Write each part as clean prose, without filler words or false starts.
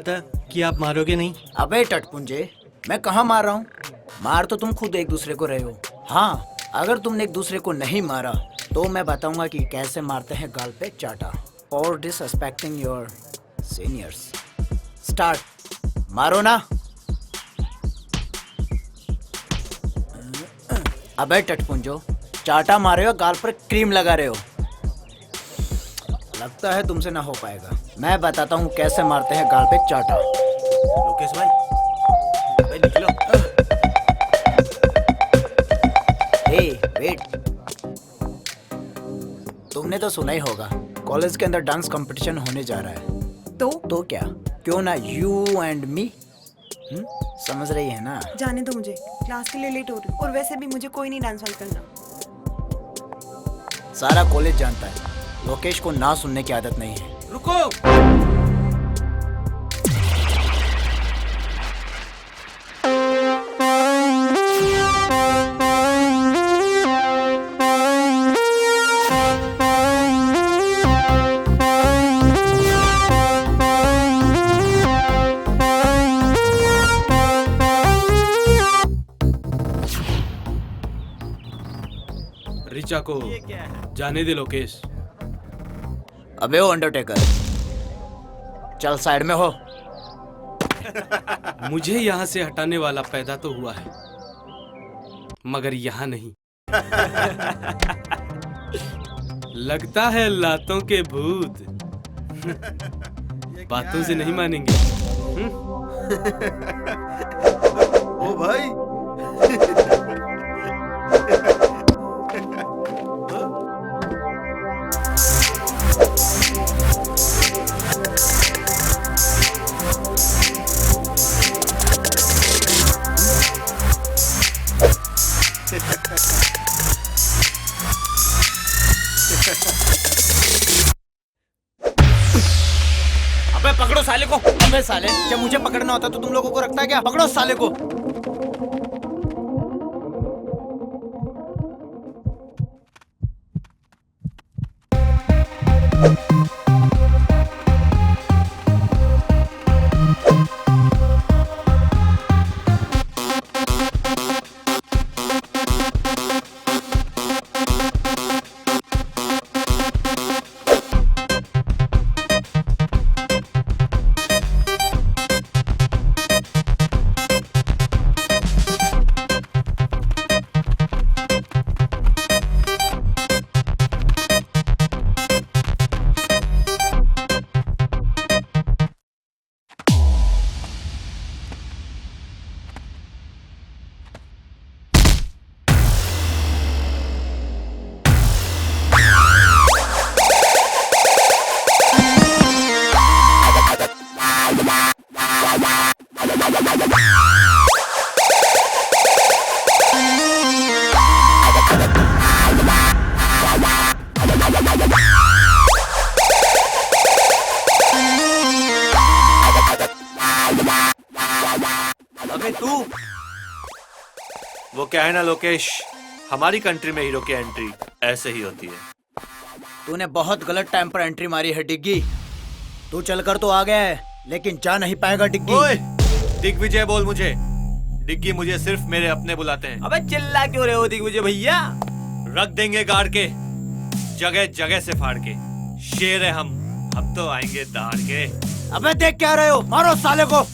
था कि आप मारोगे नहीं। अबे टटपुंजे, मैं कहाँ मार रहा हूँ? मार तो तुम खुद एक दूसरे को रहे हो। हाँ, अगर तुमने एक दूसरे को नहीं मारा तो मैं बताऊंगा कि कैसे मारते हैं गाल पे चाटा। और डिसरिस्पेक्टिंग योर सीनियर्स। स्टार्ट। मारो ना। अबे टटपुंजो, चाटा मारे हो, गाल पर क्रीम लगा रहे हो। लगता है तुमसे ना हो पाएगा। मैं बताता हूँ कैसे मारते हैं गाल पे चाटा। लोकेश भाई, अबे निकलो। हे वेट, तुमने तो सुना ही होगा कॉलेज के अंदर डांस कंपटीशन होने जा रहा है। तो क्या, क्यों ना यू एंड मी? समझ रही है ना? जाने दो मुझे, क्लास के लिए लेट हो रही हूँ और वैसे भी मुझे कोई नहीं डांस वाल करना। सारा कॉलेज जानता है लोकेश को ना सुनने की आदत नहीं है। रुको। ऋचा को जाने दे लोकेश। अबे ओ अंडरटेकर, चल साइड में हो। मुझे यहाँ से हटाने वाला पैदा तो हुआ है, मगर यहाँ नहीं। लगता है लातों के भूत बातों से नहीं मानेंगे। ओ भाई, अबे पकड़ो साले को। अबे साले, जब मुझे पकड़ना होता तो तुम लोगों को रखता है क्या? पकड़ो साले को। अबे तू, वो क्या है ना लोकेश, हमारी कंट्री में हीरो की एंट्री ऐसे ही होती है। तूने बहुत गलत टाइम पर एंट्री मारी है डिग्गी। तू चलकर तो आ गया है, लेकिन जा नहीं पाएगा डिग्गी। ओए, दिग्विजय बोल मुझे। डिग्गी मुझे सिर्फ मेरे अपने बुलाते हैं। अबे चिल्ला क्यों रहे हो दिग्विजय भैया? रख देंगे गाड़ के, जगह जगह से फाड़ के। शेर है हम तो आएंगे दाड़ के। अबे देख क्या रहे हो, मारो साले को।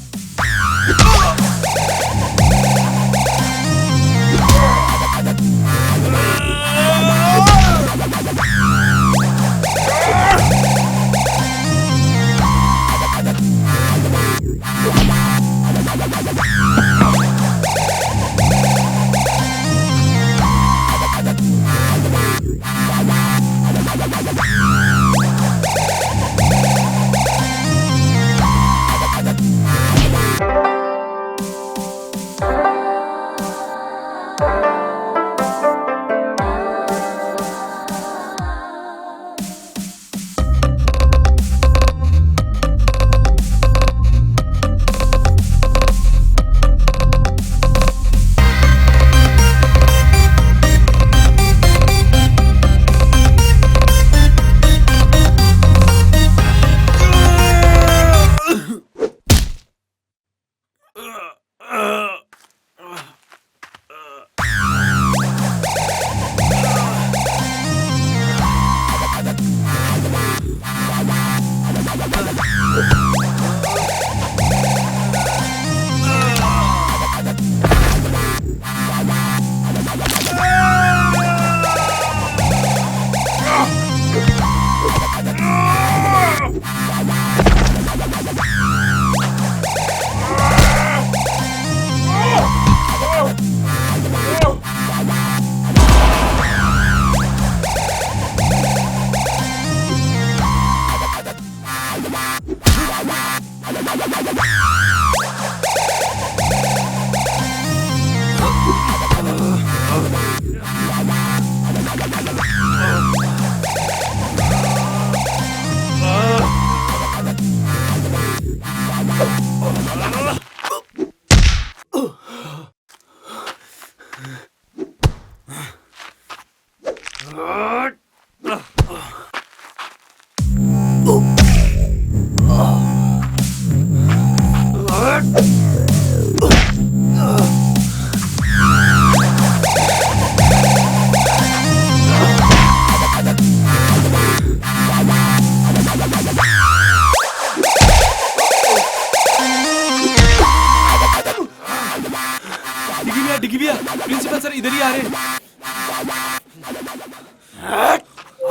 डिगी भैया, प्रिंसिपल सर इधर ही आ रहे हैं।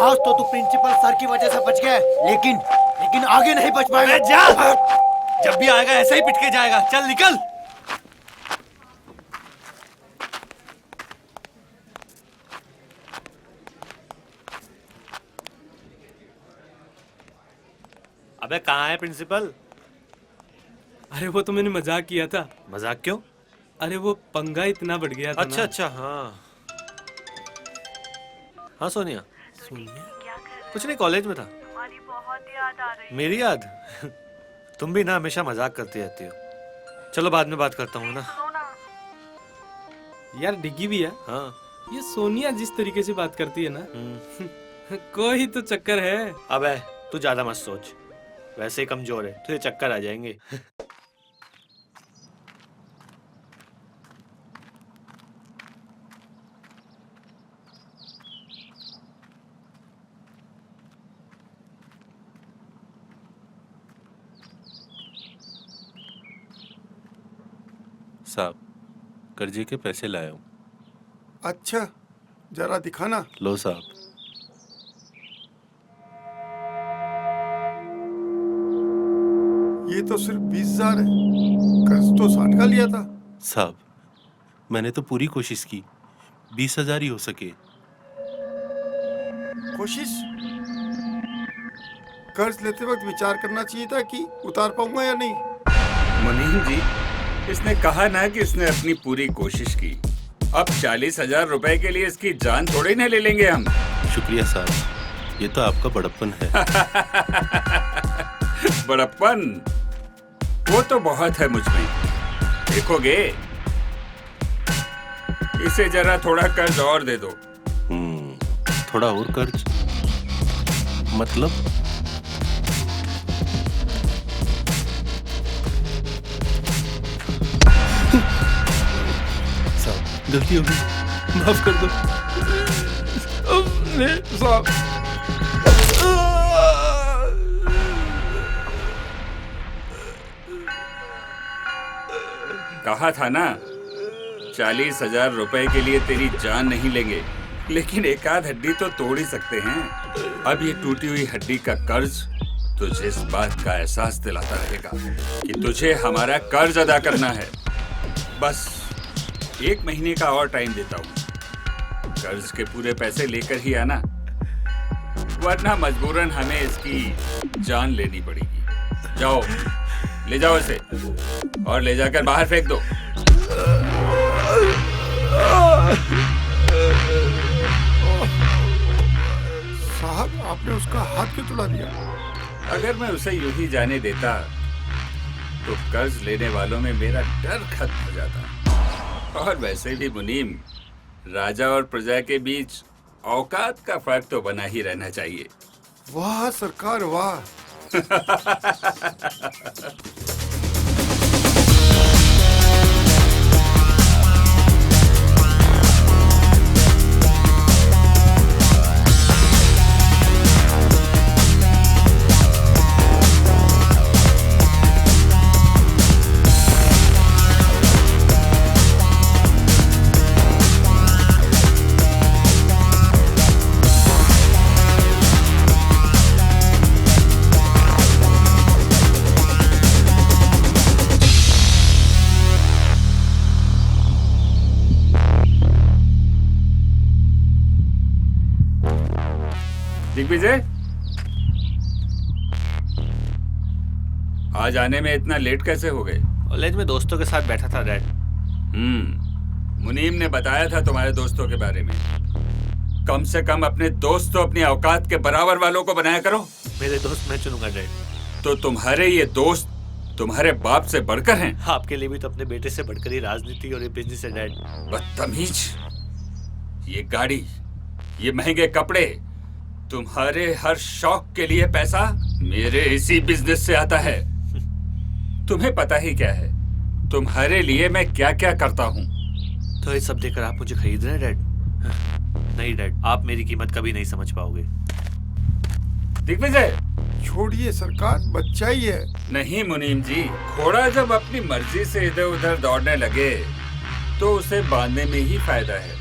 आज तो तू प्रिंसिपल सर की वजह से बच गया, लेकिन आगे नहीं बच पाएगा। अबे जा, जब भी आएगा ऐसे ही पिट के जाएगा। चल निकल। अबे कहाँ है प्रिंसिपल? अरे वो तो मैंने मजाक किया था। मजाक क्यों? अरे वो पंगा इतना बढ़ गया था अच्छा ना। अच्छा, हाँ हाँ सोनिया। सोनिया? कुछ नहीं, कॉलेज में था। तुम्हारी बहुत याद आ रही। मेरी याद? तुम भी ना हमेशा मजाक करती रहती हो। चलो बाद में बात करता हूँ ना। यार डिगी भैया, हाँ। ये सोनिया जिस तरीके से बात करती है ना, हम्म। कोई तो चक्कर है। अबे तू ज्यादा मत सोच, वैसे ही कमजोर है, तुझे चक्कर आ जाएंगे। साहब, कर्जे के पैसे लाया हूँ। अच्छा, जरा दिखाना। लो साहब। ये तो सिर्फ 20,000 है, कर्ज तो 60 का लिया था। साहब, मैंने तो पूरी कोशिश की, 20,000 ही हो सके। कोशिश? कर्ज लेते वक्त विचार करना चाहिए था कि उतार पाऊंगा या नहीं। मुनीम जी, इसने कहा ना कि इसने अपनी पूरी कोशिश की। अब 40,000 रुपए के लिए इसकी जान थोड़ी ना ले लेंगे हम। शुक्रिया साहब, ये तो आपका बड़प्पन है। बड़प्पन वो तो बहुत है मुझ में। देखोगे, इसे जरा थोड़ा कर्ज और दे दो। थोड़ा और कर्ज मतलब? साहब गलती हो गई, माफ कर दो। साहब कहा था ना, 40,000 रुपए के लिए तेरी जान नहीं लेंगे, लेकिन एक आध हड्डी तो तोड़ ही सकते हैं। अब ये टूटी हुई हड्डी का कर्ज तुझे इस बात का एहसास दिलाता रहेगा कि तुझे हमारा कर्ज अदा करना है। बस 1 महीने का और टाइम देता हूँ। कर्ज के पूरे पैसे लेकर ही आना, वरना मजबूरन हमें इसकी जान लेनी पड़ेगी। जाओ, ले जाओ इसे और ले जाकर बाहर फेंक दो। साहब, आपने उसका हाथ क्यों तुड़ा दिया? अगर मैं उसे यूं ही जाने देता तो कर्ज लेने वालों में मेरा डर खत्म हो जाता। और वैसे भी मुनीम, राजा और प्रजा के बीच औकात का फर्क तो बना ही रहना चाहिए। वाह सरकार, वाह। दिग्विजय, आज आने में इतना लेट कैसे हो गए? कॉलेज में दोस्तों के साथ बैठा था डैड। मुनीम ने बताया था तुम्हारे दोस्तों के बारे में। कम से कम अपने दोस्त तो अपनी औकात के बराबर वालों को बनाया करो। मेरे दोस्त मैं चुनूंगा डैड। तो तुम्हारे ये दोस्त तुम्हारे बाप से बढ़कर हैं? आपके लिए भी तो अपने बेटे से बढ़कर ही राजनीति और ये बिजनेस है डैड। बदतमीज। ये गाड़ी, ये महंगे कपड़े, तुम्हारे हर शौक के लिए पैसा मेरे इसी बिजनेस से आता है। तुम्हें पता ही क्या है तुम्हारे लिए मैं क्या क्या करता हूँ। तो ये सब देखकर आप मुझे खरीद रहे हैं डैड? नहीं डैड, आप मेरी कीमत कभी नहीं समझ पाओगे। दिग्विजय, छोड़िए सरकार, बच्चा ही है। नहीं मुनीम जी, घोड़ा जब अपनी मर्जी से इधर उधर दौड़ने लगे तो उसे बांधने में ही फायदा है।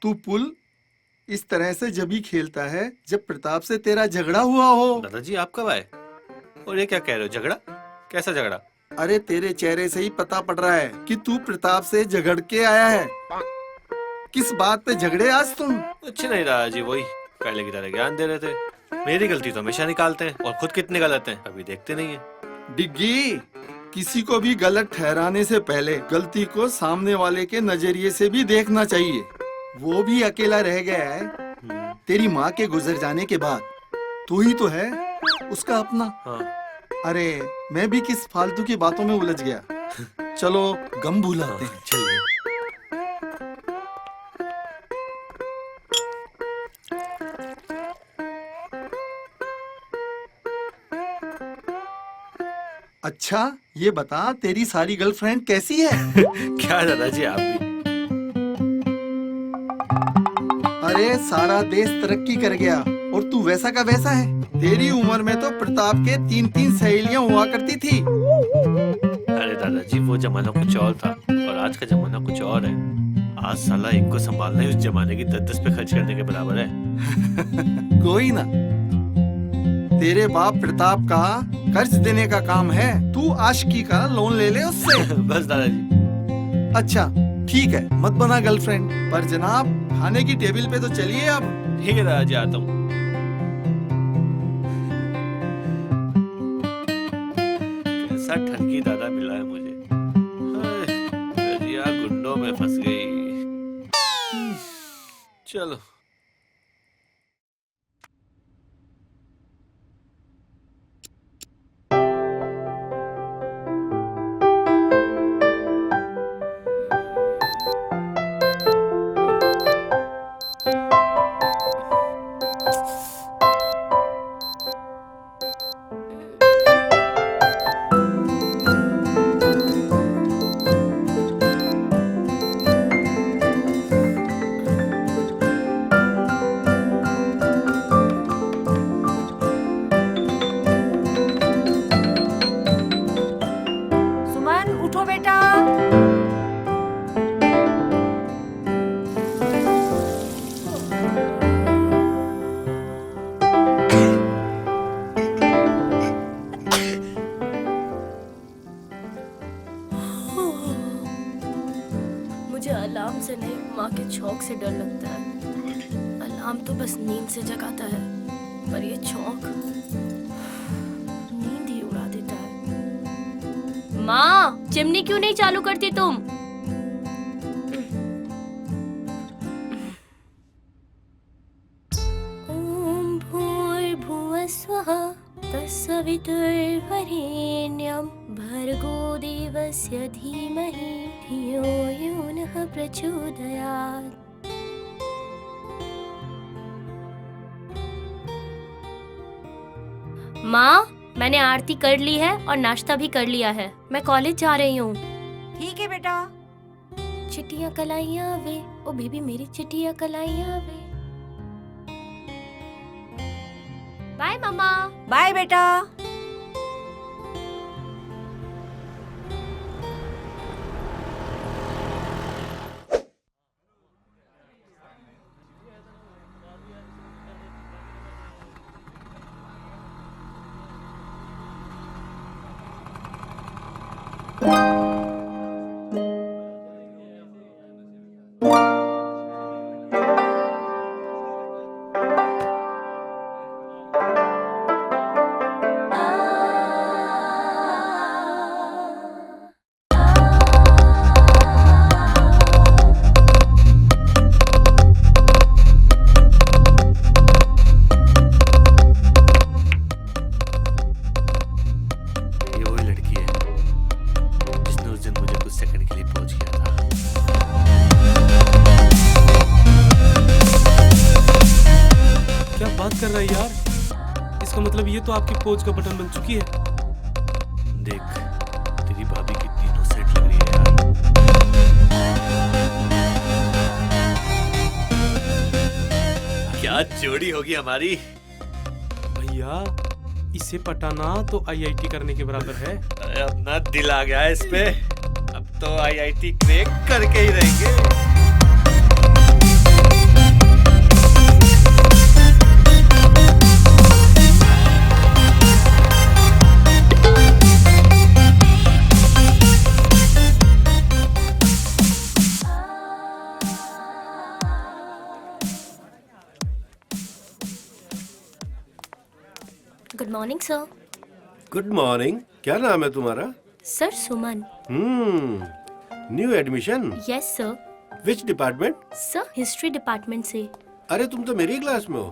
तू पुल इस तरह से जब ही खेलता है जब प्रताप से तेरा झगड़ा हुआ हो। दादाजी आप कब आए? और ये क्या कह रहे हो? झगड़ा? कैसा झगड़ा? अरे तेरे चेहरे से ही पता पड़ रहा है कि तू प्रताप से झगड़ के आया है। किस बात पे झगड़े आज तुम? कुछ नहीं दादाजी, वही पहले की तरह ज्ञान दे रहे थे। मेरी गलती तो हमेशा निकालते हैं और खुद कितने गलत हैं अभी देखते नहीं है। डिग्गी, किसी को भी गलत ठहराने से पहले गलती को सामने वाले के नजरिए से भी देखना चाहिए। वो भी अकेला रह गया है तेरी माँ के गुजर जाने के बाद। तू ही तो है उसका अपना। हाँ। अरे मैं भी किस फालतू की बातों में उलझ गया। चलो गम भुलाते हैं। चलिए। अच्छा ये बता, तेरी सारी गर्लफ्रेंड कैसी है? क्या दादाजी आप भी? अरे सारा देश तरक्की कर गया और तू वैसा का वैसा है। तेरी उम्र में तो प्रताप के 3-3 सहेलियां हुआ करती थी। अरे दादाजी वो जमाना कुछ और था और आज का जमाना कुछ और है। आज साला एक को संभालना ही उस जमाने की 10-10 पे खर्च करने के बराबर है। कोई ना, तेरे बाप प्रताप का कर्ज देने का काम है। तू आशिकी का लोन ले ले उससे। बस दादाजी। अच्छा ठीक है, मत बना गर्लफ्रेंड, पर जनाब खाने की टेबल पे तो चलिए अब। ठीक है दादाजी, आता हूँ। कैसा ठगी दादा मिला है मुझे। दरिया गुंडों में फंस गई। चलो। अलार्म से नहीं, माँ के छौंक से डर लगता है। अलार्म तो बस नींद से जगाता है, पर ये छौंक नींद ही उड़ा देता है। माँ, चिमनी क्यों नहीं चालू करती तुम? ओम भूर्भुवः स्वः तत्सवितुर्वरेण्यं भर्गो देवस्य धीमहि धियो यो नः प्रचोदयात्। माँ, मैंने आरती कर ली है और नाश्ता भी कर लिया है। मैं कॉलेज जा रही हूँ। ठीक है बेटा। चिट्टियाँ कलाइयाँ वे, ओ बेबी मेरी चिट्टियाँ कलाइयाँ वे। बाय मम्मा। बाय बेटा। कर रहा है यार? इसका मतलब ये तो आपकी पोज का बटन बन चुकी है। देख तेरी भाभी कितनी इनोसेंट लग रही है यार। क्या जोड़ी होगी हमारी। भैया इसे पटाना तो आईआईटी करने के बराबर है। अरे अपना दिल आ गया है इस पे, अब तो आईआईटी क्रैक करके ही रहेंगे। Good morning sir. Good morning. क्या नाम है तुम्हारा? Sir Suman. New admission? Yes sir. Which department? Sir history department से। अरे तुम तो मेरी क्लास में हो।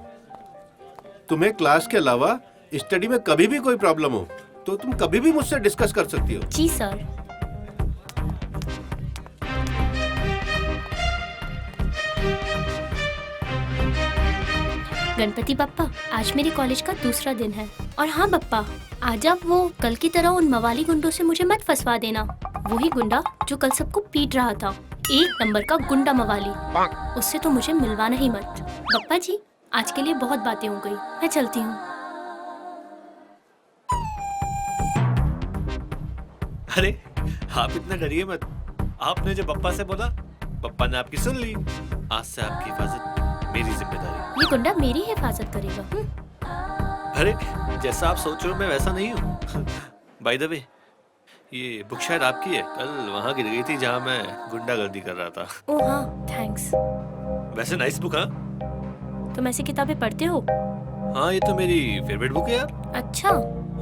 तुम्हें क्लास के अलावा स्टडी में कभी भी कोई प्रॉब्लम हो तो तुम कभी भी मुझसे डिस्कस कर सकती हो। जी सर। गणपति बप्पा, आज मेरे कॉलेज का दूसरा दिन है। और हाँ बप्पा, आज आप वो कल की तरह उन मवाली गुंडों से मुझे मत फंसवा देना। वही गुंडा जो कल सबको पीट रहा था, एक नंबर का गुंडा मवाली। उससे तो मुझे मिलवाना ही मत। बप्पा जी, आज के लिए बहुत बातें हो गई, मैं चलती हूँ। अरे आप इतना डरिए मत। आपने जो पप्पा से बोला, पप्पा ने आपकी सुन ली। आज से आपकी हिफाजत मेरी जिम्मेदारी। ये गुंडा मेरी हिफाजत करेगा। अरे जैसा आप सोच रहे हो मैं वैसा नहीं हूँ। बाय द वे, ये बुक शायद आपकी है। कल वहाँ गिर गई थी जहाँ मैं गुंडागर्दी कर रहा था। ओह हाँ, थैंक्स। वैसे नाइस बुक। हाँ तुम ऐसी किताबें पढ़ते हो? हाँ, ये तो मेरी फेवरेट बुक है यार। अच्छा।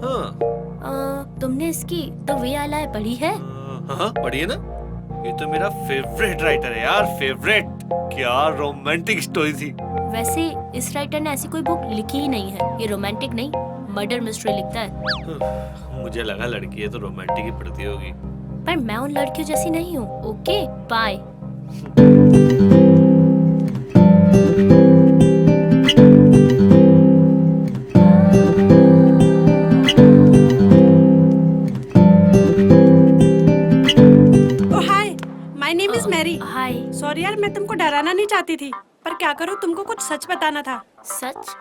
हाँ। तुमने इसकी द वे आई लाई पढ़ी है? हाँ पढ़िए ना। ये तो मेरा फेवरेट राइटर है यार, फेवरेट। क्या रोमांटिक स्टोरी थी। वैसे इस राइटर ने ऐसी कोई बुक लिखी ही नहीं है। ये रोमांटिक नहीं, मर्डर मिस्ट्री लिखता है। मुझे लगा लड़की है तो रोमांटिक ही पढ़ती होगी। पर मैं उन लड़कियों जैसी नहीं हूँ। Okay bye. हाय। सॉरी यार, मैं तुमको डराना नहीं चाहती थी, पर क्या करूँ, तुमको कुछ सच बताना था। सच?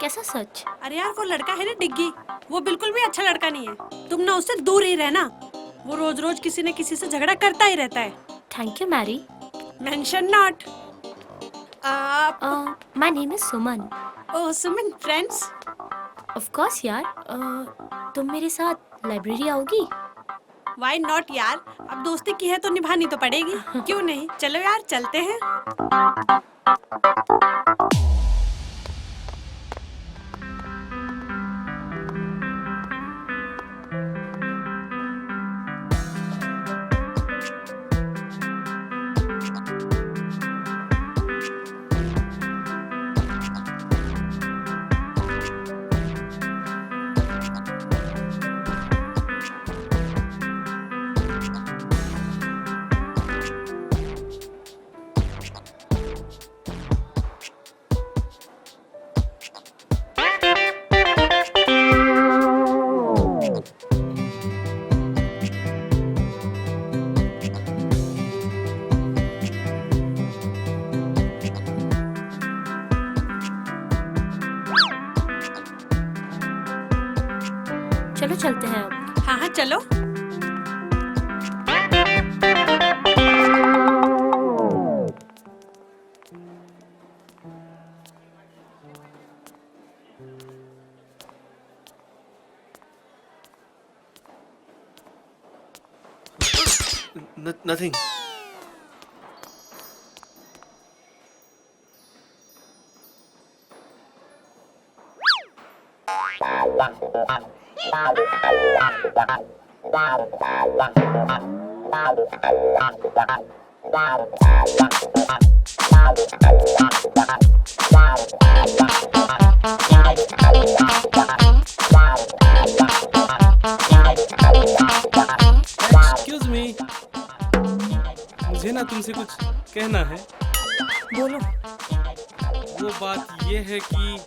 कैसा सच? अरे यार, वो लड़का है ना डिग्गी, वो बिल्कुल भी अच्छा लड़का नहीं है। तुम ना उससे दूर ही रहना। वो रोज रोज किसी न किसी से झगड़ा करता ही रहता है। Thank you Mary. Mention not. My name is Suman. Oh Suman, friends? Of course यार। तुम मेरे साथ लाइब्रेरी आओगी? Why not यार, अब दोस्ती की है तो निभानी तो पड़ेगी। क्यों नहीं, चलो यार चलते हैं। चलो चलते हैं अब। हाँ हाँ चलो। Nothing. एक्सक्यूज मी, मुझे ना तुमसे कुछ कहना है। बोलो। वो बात ये है कि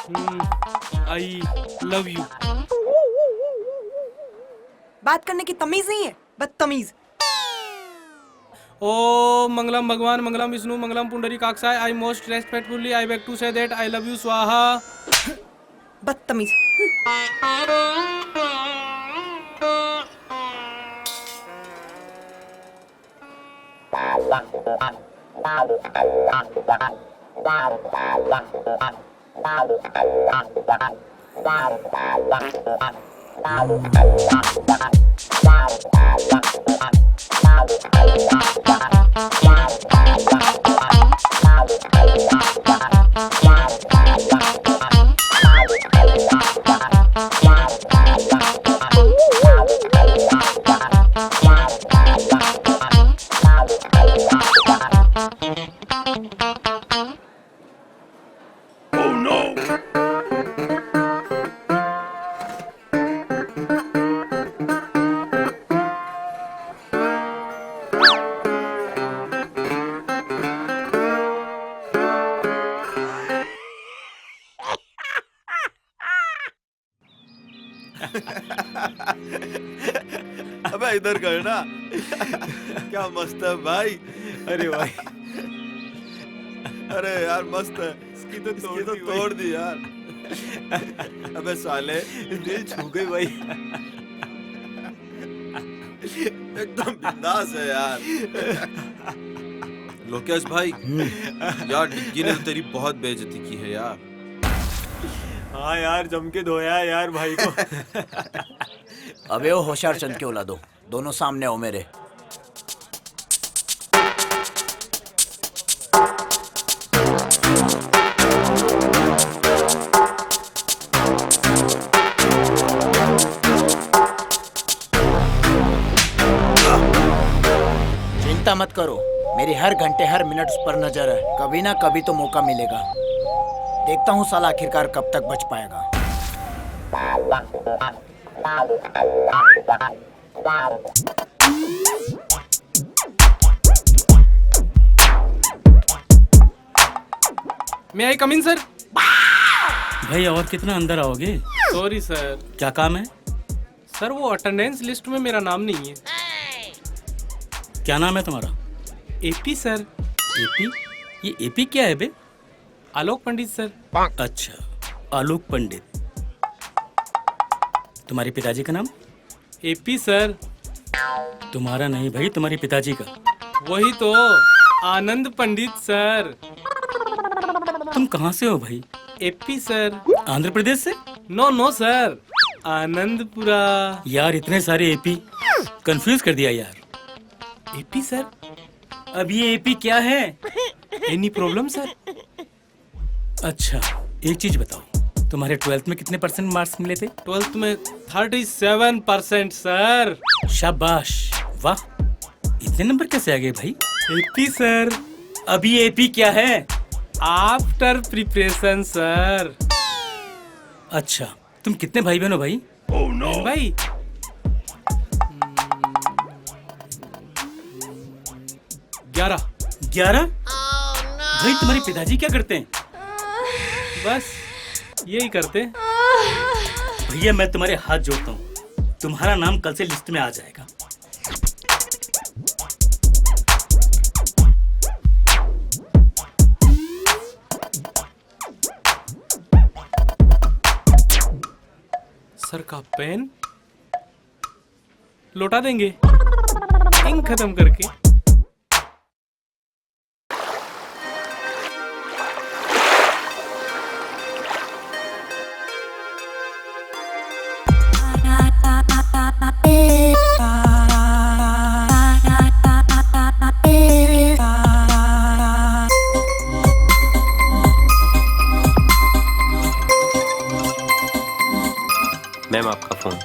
आई लव यू। बात करने की तमीज नहीं है, बदतमीज। ओ मंगलम भगवान, मंगलम विष्णु, मंगलम पुंडरी काक्षाय। I most respectfully I beg to say that I love you स्वाहा। बदतमीज। अबे इधर कर ना। क्या मस्त है भाई। अरे भाई, अरे यार मस्त है। इसकी तो तोड़ दी यार। अबे साले दिल छू गई भाई। एकदम बिंदास है यार। लोकेश भाई, यार डिग्गी ने तो तेरी बहुत बेइज्जती की है यार। हाँ यार, जम के धोया यार भाई को। अबे वो होशियार चंद के औलादो, दोनों सामने हो मेरे। चिंता मत करो, मेरी हर घंटे हर मिनट उस पर नजर है। कभी ना कभी तो मौका मिलेगा। देखता हूँ साला आखिरकार कब तक बच पाएगा। मे आई कम इन सर? भाई और कितना अंदर आओगे? Sorry sir. क्या काम है? सर वो अटेंडेंस लिस्ट में मेरा नाम नहीं है। क्या नाम है तुम्हारा? AP sir. एपी? ये एपी क्या है बे? आलोक पंडित सर। अच्छा, आलोक पंडित। तुम्हारे पिताजी का नाम? AP sir. तुम्हारा नहीं भाई, तुम्हारे पिताजी का। वही तो, आनंद पंडित सर। तुम कहाँ से हो भाई? AP sir. आंध्र प्रदेश से? No no sir, Anandpura. यार इतने सारे एपी, कंफ्यूज कर दिया यार। AP sir. अब ये एपी क्या है? Any problem sir? अच्छा, एक चीज बताओ, तुम्हारे 12th में कितने % मार्क्स मिले थे? 12th में 37% सर। शाबाश, वाह, इतने नंबर कैसे आ गए भाई? AP sir. अभी एपी क्या है? After preparation sir. अच्छा, तुम कितने भाई बहन हो भाई? Oh, no. भाई 11। 11? भाई तुम्हारे पिताजी क्या करते हैं? बस यही करते। भैया मैं तुम्हारे हाथ जोड़ता हूँ, तुम्हारा नाम कल से लिस्ट में आ जाएगा। सर का पेन लौटा देंगे इंक खत्म करके। मैम आपका फोन।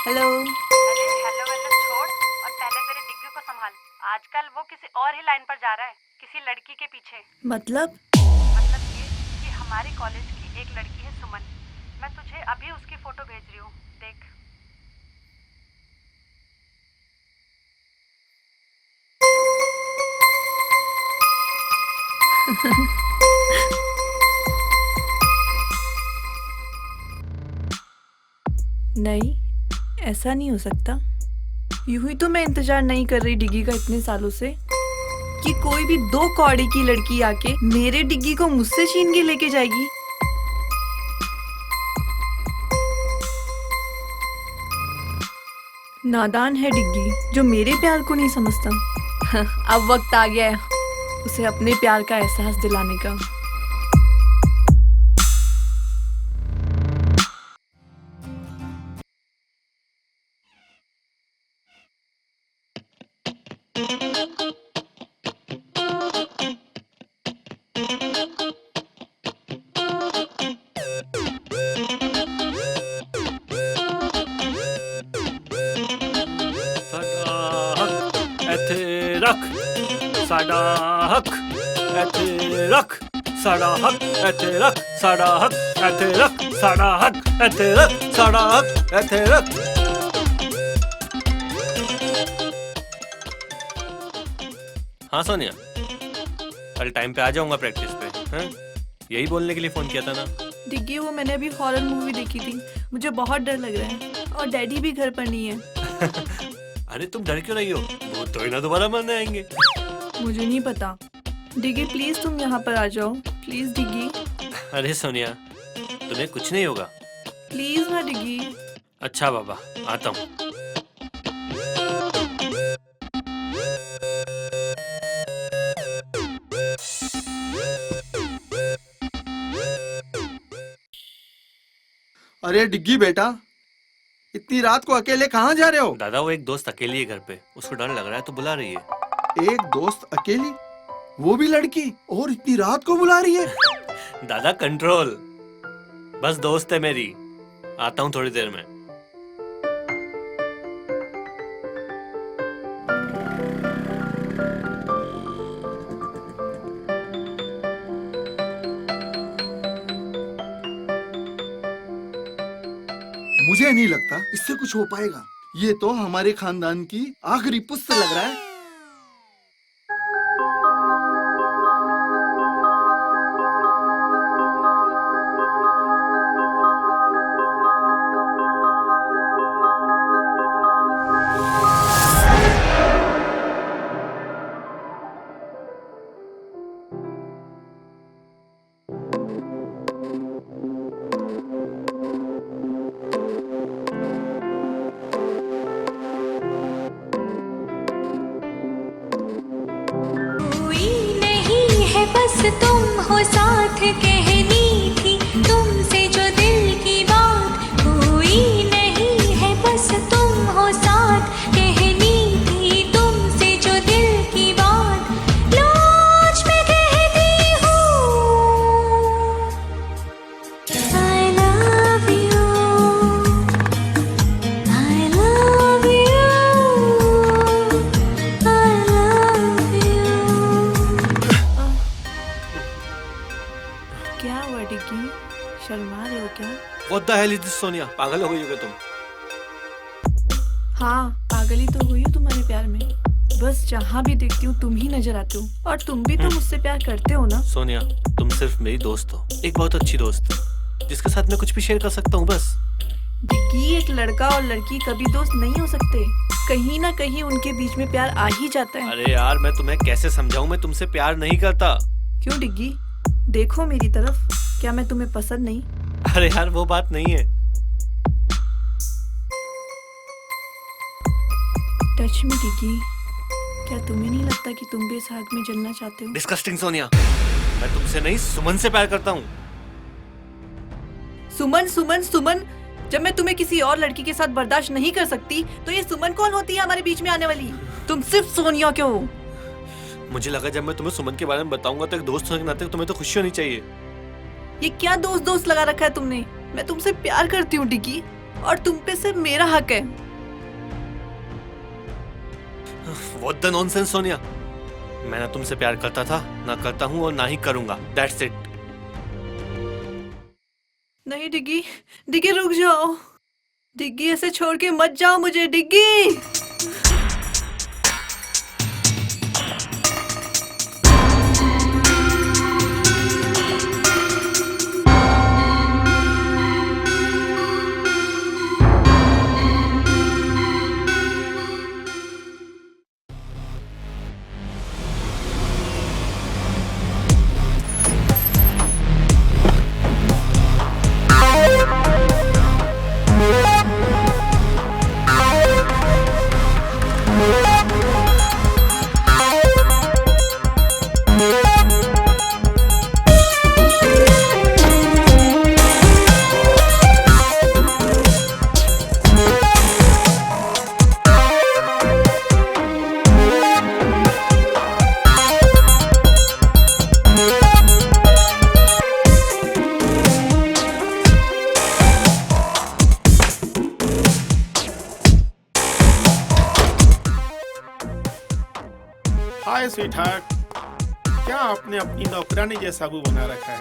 हेलो। अरे हेलो वेलो छोड़ और पहले मेरे डिग्गी को संभाल। आजकल वो किसी और ही लाइन पर जा रहा है, किसी लड़की के पीछे। मतलब ये कि हमारे कॉलेज की एक लड़की है सुमन। मैं तुझे अभी उसकी फोटो भेज रही हूँ, देख। नहीं, ऐसा नहीं हो सकता। यूं ही तो मैं इंतजार नहीं कर रही डिग्गी का इतने सालों से कि कोई भी 2 कौड़ी की लड़की आके मेरे डिग्गी को मुझसे छीन के लेके जाएगी। नादान है डिग्गी जो मेरे प्यार को नहीं समझता। अब वक्त आ गया है उसे अपने प्यार का एहसास दिलाने का। साडा हक ऐथे रख साडा हक ऐथे रख साडा हक ऐथे रख साडा हक ऐथे रख साडा हक ऐथे रख। हाँ सोनिया, कल टाइम पे आ जाऊंगा प्रैक्टिस पे। हाँ, यही बोलने के लिए फोन किया था ना। डिग्गी वो मैंने अभी हॉरर मूवी देखी थी, मुझे बहुत डर लग रहा है और डैडी भी घर पर नहीं है। अरे तुम डर क्यों रही हो, वो तो ही ना दोबारा मरने आएंगे। मुझे नहीं पता। डिग्गी प्लीज तुम यहाँ पर आ जाओ, प्लीज डिग्गी। अरे सोनिया, तुम्हें कुछ नहीं होगा। प्लीज ना डिग्गी। अच्छा बाबा, आता हूँ। अरे डिग्गी बेटा, इतनी रात को अकेले कहाँ जा रहे हो? दादा वो एक दोस्त अकेली है घर पे, उसको डर लग रहा है तो बुला रही है। एक दोस्त अकेली, वो भी लड़की, और इतनी रात को बुला रही है? दादा कंट्रोल, बस दोस्त है मेरी, आता हूँ थोड़ी देर में। मुझे नहीं लगता इससे कुछ हो पाएगा। ये तो हमारे खानदान की आखिरी पुस्त लग रहा है। बस तुम हो साथ, कहनी थी तुमसे जो दिल की बात। कोई नहीं है बस तुम हो साथ, कहनी थी तुमसे जो दिल की बात। लाज में कहती हूँ I love you, I love you, I love you। क्या हुआ डिग्गी, शर्मा रहे हो क्या? What the hell is this Sonia, पागल हो गई हो क्या तुम? हाँ, पागल ही तो हुई हूँ तुम्हारे प्यार में। बस जहाँ भी देखती हूँ तुम ही नजर आते हो, और तुम भी तो मुझसे प्यार करते हो ना? सोनिया, तुम सिर्फ मेरी दोस्त हो, एक बहुत अच्छी दोस्त, जिसके साथ मैं कुछ भी शेयर कर सकता हूँ बस। डिग्गी, एक लड़का और लड़की कभी दोस्त नहीं हो सकते, कहीं ना कहीं उनके बीच में प्यार आ ही जाता है। अरे यार, मैं तुम्हें कैसे समझाऊं, मैं तुमसे प्यार नहीं करता। क्यों डिग्गी, देखो मेरी तरफ, क्या मैं तुम्हें पसंद नहीं? अरे यार वो बात नहीं है। टच मी डिग्गी, क्या तुम्हें नहीं लगता कि तुम भी इस आग में जलना चाहते हो? डिस्कस्टिंग सोनिया, मैं तुमसे नहीं सुमन से प्यार करता हूँ। सुमन सुमन सुमन, जब मैं तुम्हें किसी और लड़की के साथ बर्दाश्त नहीं कर सकती तो ये सुमन कौन होती है हमारे बीच में आने वाली? तुम सिर्फ सोनिया क्यों हो? मुझे लगा जब मैं तुम्हें सुमन के बारे में बताऊंगा तो एक दोस्त होने के नाते तुम्हें तो खुशी होनी चाहिए। ये क्या दोस्त दोस्त लगा रखा है तुमने? मैं तुमसे प्यार करती हूँ डिग्गी, और तुम पे सिर्फ मेरा हक है। What the nonsense सोनिया, मैं ना तुमसे प्यार करता था, ना करता हूँ और ना ही करूंगा। That's it। नहीं डिग्गी, डिग्गी रुक जाओ, डिग्गी ऐसे छोड़ के मत जाओ मुझे डिग्गी। हाय स्वीट हार्ट, क्या आपने अपनी नौकरानी जैसा मुंह बना रखा है?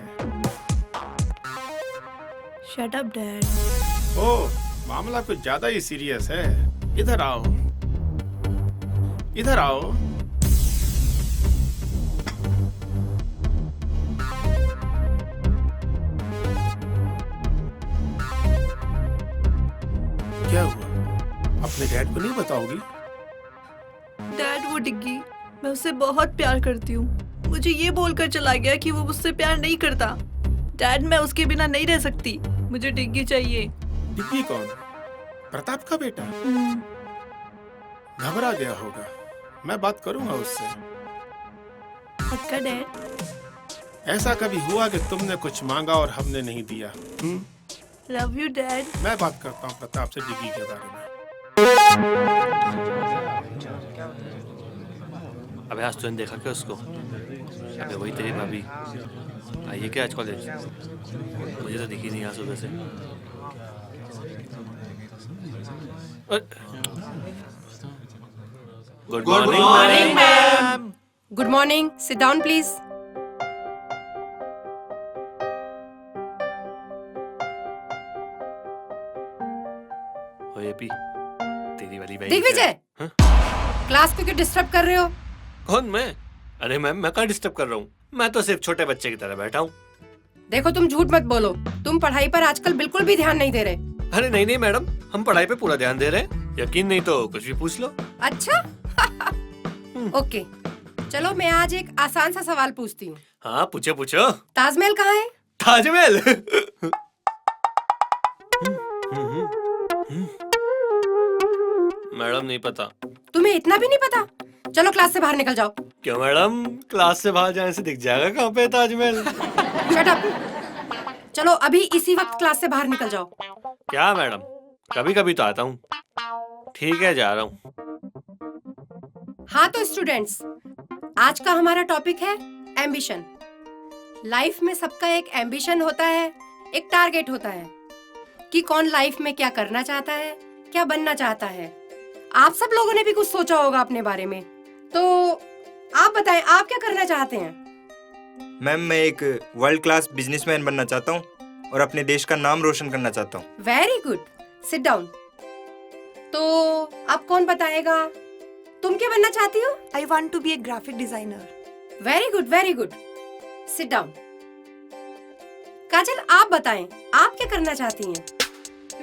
Shut up dad. ओह, मामला कुछ ज्यादा ही सीरियस है। इधर आओ, इधर आओ। क्या हुआ? अपने डैड को नहीं बताओगी? डैड वो डिग्गी, मैं उससे बहुत प्यार करती हूँ। मुझे ये बोलकर चला गया कि वो मुझसे प्यार नहीं करता। डैड मैं उसके बिना नहीं रह सकती, मुझे डिग्गी चाहिए। डिग्गी कौन? प्रताप का बेटा? घबरा गया होगा, मैं बात करूंगा उससे। पक्का डैड? ऐसा कभी हुआ कि तुमने कुछ मांगा और हमने नहीं दिया? Love you dad. मैं बात करता हूँ प्रताप से डिग्गी के बारे में। अबे आज तूने देखा क्या उसको? अबे वही तेरी भाभी आई है क्या आज कॉलेज? मुझे तो दिखी नहीं आज सुबह से। Good morning ma'am. Good morning, sit down please. ओए पी, तेरी वाली बहन दिग्विजय, हाँ? क्लास को क्यों डिस्टर्ब कर रहे हो? कौन मैं? अरे मैम मैं कहाँ डिस्टर्ब कर रहा हूँ? मैं तो सिर्फ छोटे बच्चे की तरह बैठा हूँ। देखो तुम झूठ मत बोलो, तुम पढ़ाई पर आजकल बिल्कुल भी ध्यान नहीं दे रहे। अरे नहीं नहीं मैडम, हम पढ़ाई पे पूरा ध्यान दे रहे हैं। यकीन नहीं तो कुछ भी पूछ लो। अच्छा ओके, चलो मैं आज एक आसान सा सवाल पूछती हूँ। हाँ पूछो पूछो। ताजमहल कहाँ है? ताजमहल? मैडम नहीं पता। तुम्हें इतना भी नहीं पता? चलो क्लास से बाहर निकल जाओ। क्यों मैडम, क्लास से बाहर जाने से दिख जाएगा कहाँ पे ताजमहल? Shut up. चलो अभी इसी वक्त क्लास से बाहर निकल जाओ। क्या मैडम, कभी कभी तो आता हूँ। ठीक है जा रहा हूँ। हाँ तो स्टूडेंट्स, आज का हमारा टॉपिक है एम्बिशन। लाइफ में सबका एक एम्बिशन होता है, एक टारगेट होता है कि कौन लाइफ में क्या करना चाहता है, क्या बनना चाहता है। आप सब लोगों ने भी कुछ सोचा होगा अपने बारे में, तो आप बताएं आप क्या करना चाहते हैं? मैम मैं एक वर्ल्ड क्लास बिजनेसमैन बनना चाहता हूँ और अपने देश का नाम रोशन करना चाहता हूँ। Very good, sit down. तो अब कौन बताएगा, तुम क्या बनना चाहती हो? I want to be a graphic designer. Very good very good, sit down. Kajal आप बताएं आप क्या करना चाहती हैं?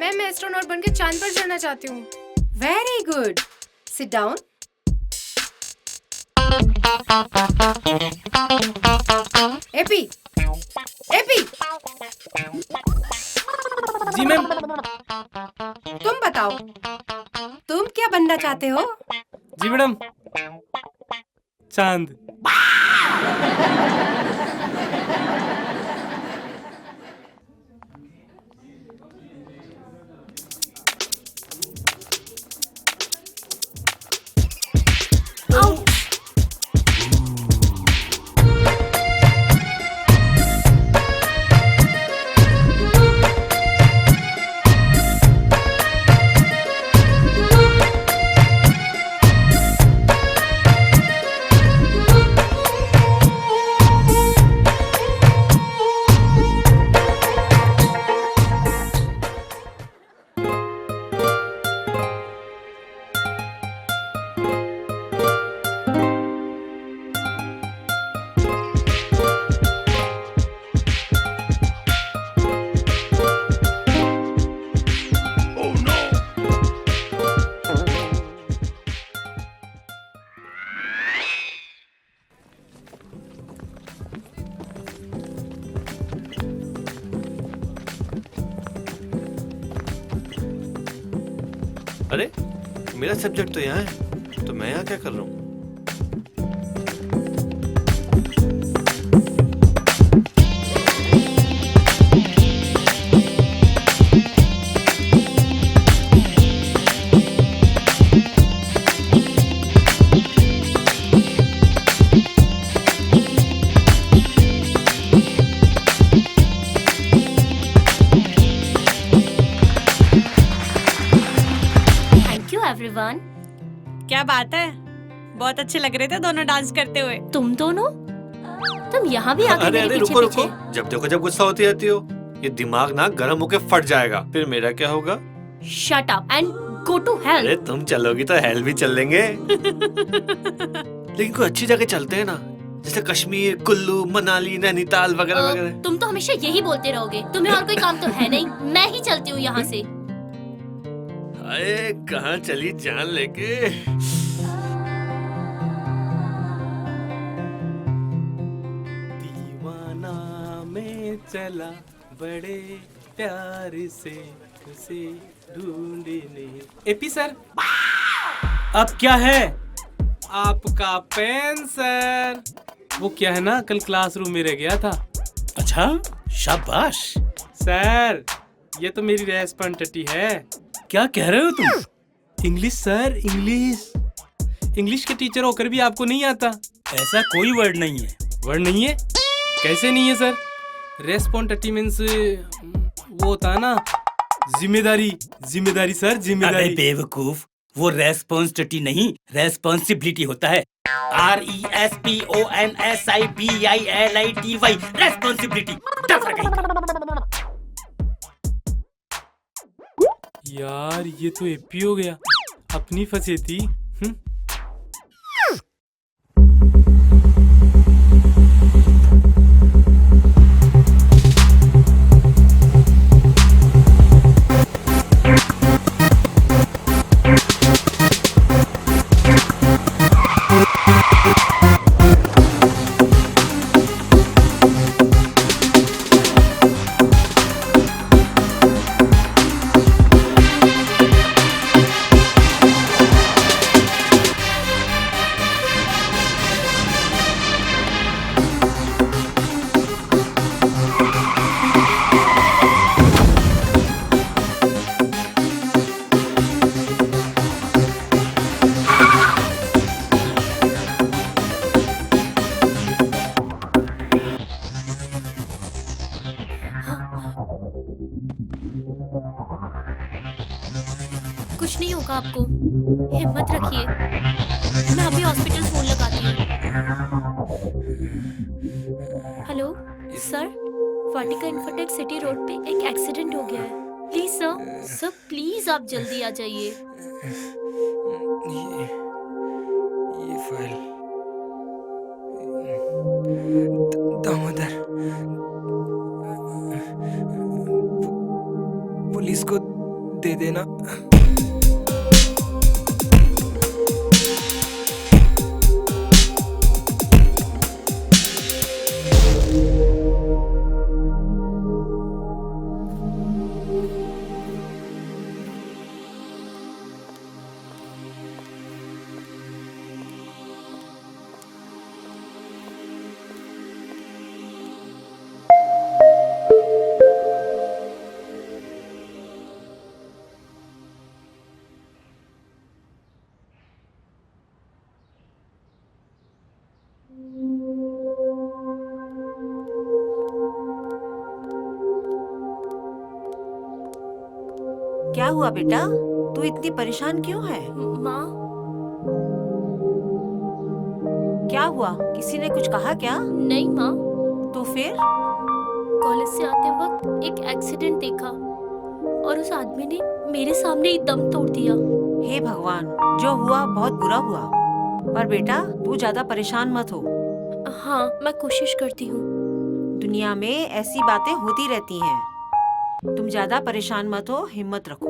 मैं एस्ट्रोनॉट बनकर चांद पर जाना चाहती हूँ। Very good, sit down. AP, AP. जी मैम। तुम बताओ तुम क्या बनना चाहते हो? जी मैडम, चांद। अरे मेरा सब्जेक्ट तो यहाँ है, तो मैं यहाँ क्या कर रहा हूँ? एवरीवन। क्या बात है, बहुत अच्छे लग रहे थे दोनों डांस करते हुए। तुम दोनों? तुम यहाँ भी आगे अरे मेरे अरे पीछे रुको पीछे। रुको, जब देखो जब गुस्सा होती रहती हो, ये दिमाग ना गर्म होके फट जाएगा, फिर मेरा क्या होगा? Shut up and go to hell. अरे तुम चलोगी तो हेल भी चल लेंगे। लेकिन कोई अच्छी जगह चलते हैं ना, जैसे कश्मीर, कुल्लू, मनाली, नैनीताल वगैरह वगैरह। तुम तो हमेशा यही बोलते रहोगे, तुम्हें और कोई काम तो है नहीं। मैं ही चलती हूँ यहाँ से। अरे कहाँ चली जान लेके? दीवाना में चला बड़े प्यार से उसे ढूंढने। एपी सर, अब क्या है? आपका पेन सर। वो क्या है ना, कल क्लासरूम में रह गया था। अच्छा, शाबाश। सर ये तो मेरी रेस्पॉन्सिबिलिटी है। क्या कह रहे हो तुम? English sir, English. इंग्लिश के टीचर होकर भी आपको नहीं आता? ऐसा कोई वर्ड नहीं है। वर्ड नहीं है? कैसे नहीं है सर? रेस्पॉन्सिबिलिटी मींस वो होता है ना, जिम्मेदारी। जिम्मेदारी सर, अरे जिम्मेदारी। बेवकूफ, वो रेस्पॉन्सिबिलिटी नहीं, रेस्पॉन्सिबिलिटी होता है। RESPONSIBILITY, responsibility. यार ये तो एपी हो गया, अपनी फंसी थी। कुछ नहीं होगा आपको, हिम्मत रखिए। मैं अभी हॉस्पिटल फोन लगाती हूँ। हेलो सर, वाटिका इन्फोटेक सिटी रोड पे एक एक्सीडेंट हो गया है। प्लीज सर प्लीज आप जल्दी आ जाइए। ये फाइल दामोदर, पुलिस को दे देना। क्या हुआ बेटा, तू इतनी परेशान क्यों है? माँ, क्या हुआ, किसी ने कुछ कहा क्या? नहीं माँ। तो फिर? कॉलेज से आते वक्त एक एक्सीडेंट देखा और उस आदमी ने मेरे सामने ही दम तोड़ दिया। हे भगवान, जो हुआ बहुत बुरा हुआ, पर बेटा तू ज्यादा परेशान मत हो। हाँ, मैं कोशिश करती हूँ। दुनिया में ऐसी बातें होती रहती हैं, तुम ज्यादा परेशान मत हो, हिम्मत रखो।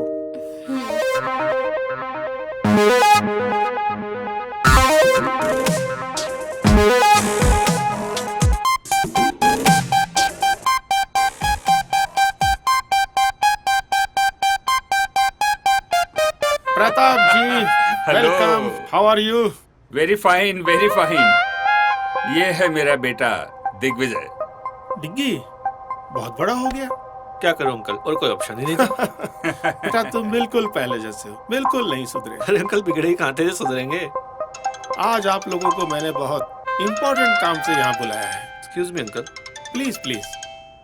Pratap ji, welcome. How are you? Very fine, very fine. ये है मेरा बेटा दिग्विजय। डिग्गी बहुत बड़ा हो गया। क्या करूं अंकल, और कोई ऑप्शन ही नहीं था। बेटा तुम बिल्कुल पहले जैसे हो, बिल्कुल नहीं सुधरे। अरे अंकल बिगड़े ही कहाँ थे जो सुधरेंगे। आज आप लोगों को मैंने बहुत इम्पोर्टेंट काम से यहाँ बुलाया है। Excuse me uncle. Please please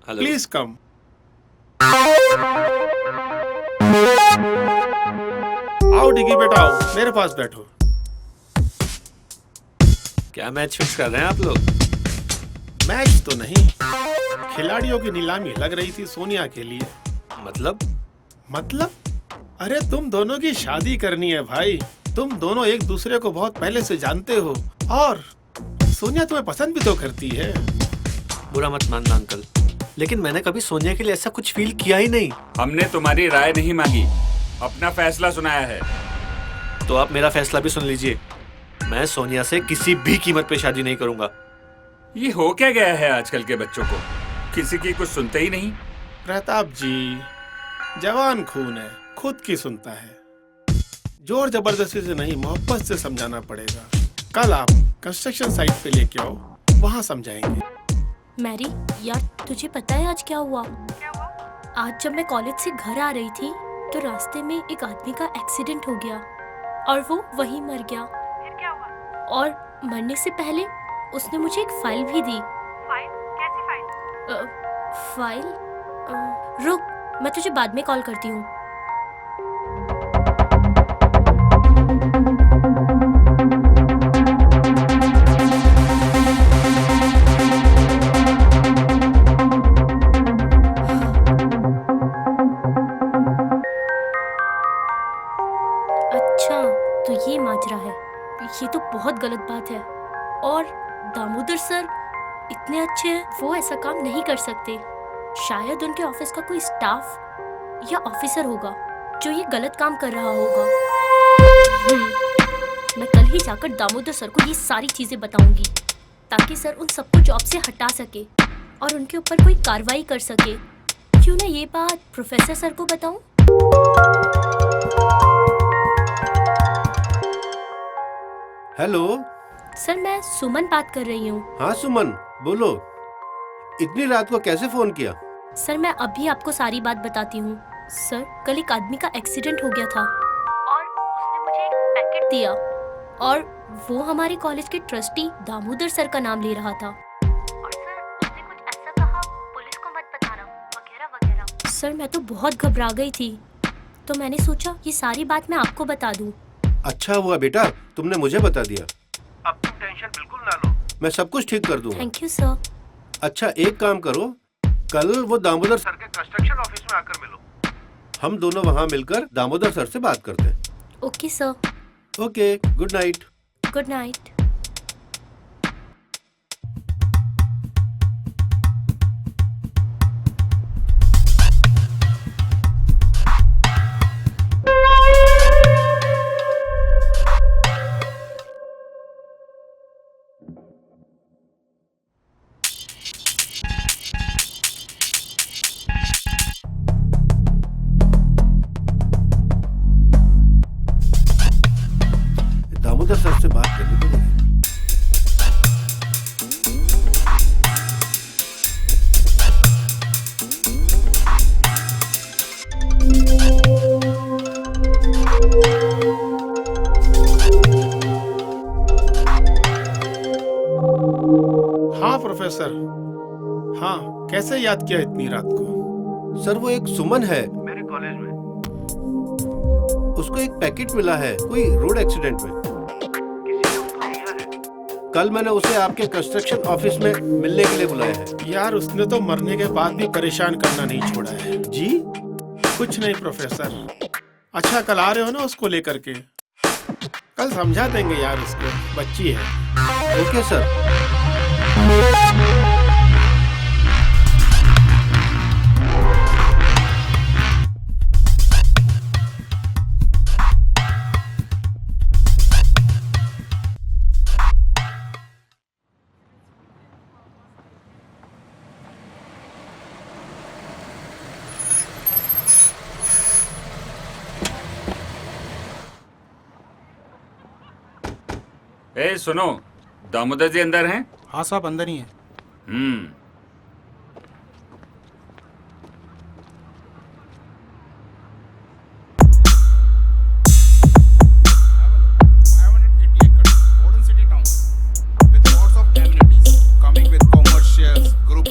hello. Please come. आओ डिग्गी बेटा, आओ मेरे पास बैठो। क्या मैच फिक्स कर रहे हैं आप लोग? मैच तो नहीं, खिलाड़ियों की नीलामी लग रही थी सोनिया के लिए। मतलब अरे तुम दोनों की शादी करनी है भाई। तुम दोनों एक दूसरे को बहुत पहले से जानते हो और सोनिया तुम्हें पसंद भी तो करती है। बुरा मत मानना अंकल, लेकिन मैंने कभी सोनिया के लिए ऐसा कुछ फील किया ही नहीं। हमने तुम्हारी राय नहीं मांगी, अपना फैसला सुनाया है। तो आप मेरा फैसला भी सुन लीजिए। मैं सोनिया से किसी भी कीमत पे शादी नहीं करूंगा। ये हो क्या गया है आजकल के बच्चों को, किसी की कुछ सुनते ही नहीं। प्रताप जी, जवान खून है, खुद की सुनता है। जोर जबरदस्ती से नहीं, मोहब्बत से समझाना पड़ेगा। कल आप कंस्ट्रक्शन साइट पे लेके आओ, वहाँ समझाएंगे। मैरी यार, तुझे पता है आज क्या हुआ? आज जब मैं कॉलेज से घर आ रही थी तो रास्ते में एक आदमी का एक्सीडेंट हो गया और वो वहीं मर गया। फिर क्या हुआ? और मरने से पहले उसने मुझे एक फाइल भी दी। फाइल? कैसी फाइल? फाइल? रुक, मैं तुझे बाद में कॉल करती हूँ। अच्छा, तो ये माजरा है। ये तो बहुत गलत बात है। और दामोदर सर इतने अच्छे हैं, वो ऐसा काम नहीं कर सकते। शायद उनके ऑफिस का कोई स्टाफ या ऑफिसर होगा जो ये गलत काम कर रहा होगा। मैं कल ही जाकर दामोदर सर को ये सारी चीजें बताऊंगी ताकि सर उन सबको जॉब से हटा सके और उनके ऊपर कोई कार्रवाई कर सके। क्यों ना ये बात प्रोफेसर सर को बताऊं? हेलो सर, मैं सुमन बात कर रही हूँ। हाँ सुमन, बोलो। इतनी रात को कैसे फोन किया? सर, मैं अभी आपको सारी बात बताती हूँ। सर, कल एक आदमी का एक्सीडेंट हो गया था और उसने मुझे एक पैकेट दिया और वो हमारे कॉलेज के ट्रस्टी दामोदर सर का नाम ले रहा था। और सर, उसने कुछ ऐसा कहा, पुलिस को मत बताना वगैरह वगैरह। सर, मैं तो बहुत घबरा गई थी, तो मैंने सोचा ये सारी बात मैं आपको बता दूं। अच्छा हुआ बेटा, तुमने मुझे बता दिया। अब तुम टेंशन बिल्कुल ना लो, मैं सब कुछ ठीक कर दूंगा। Thank you sir. अच्छा, एक काम करो, कल वो दामोदर सर के कंस्ट्रक्शन ऑफिस में आकर मिलो। हम दोनों वहाँ मिलकर दामोदर सर से बात करते हैं। Okay sir. Okay, good night. Good night. Damodar sir से बात करनी पड़ेगी। हाँ प्रोफेसर, हाँ कैसे याद किया इतनी रात को? सर, वो एक सुमन है मेरे कॉलेज में, उसको एक पैकेट मिला है कोई रोड एक्सीडेंट में। कल मैंने उसे आपके कंस्ट्रक्शन ऑफिस में मिलने के लिए बुलाया है। यार, उसने तो मरने के बाद भी परेशान करना नहीं छोड़ा है। जी? कुछ नहीं प्रोफेसर। अच्छा, कल आ रहे हो ना उसको लेकर के? कल समझा देंगे यार उसको, बच्ची है। Okay sir. ए सुनो, दामोदर जी अंदर हैं? हाँ साहब, अंदर ही हैं।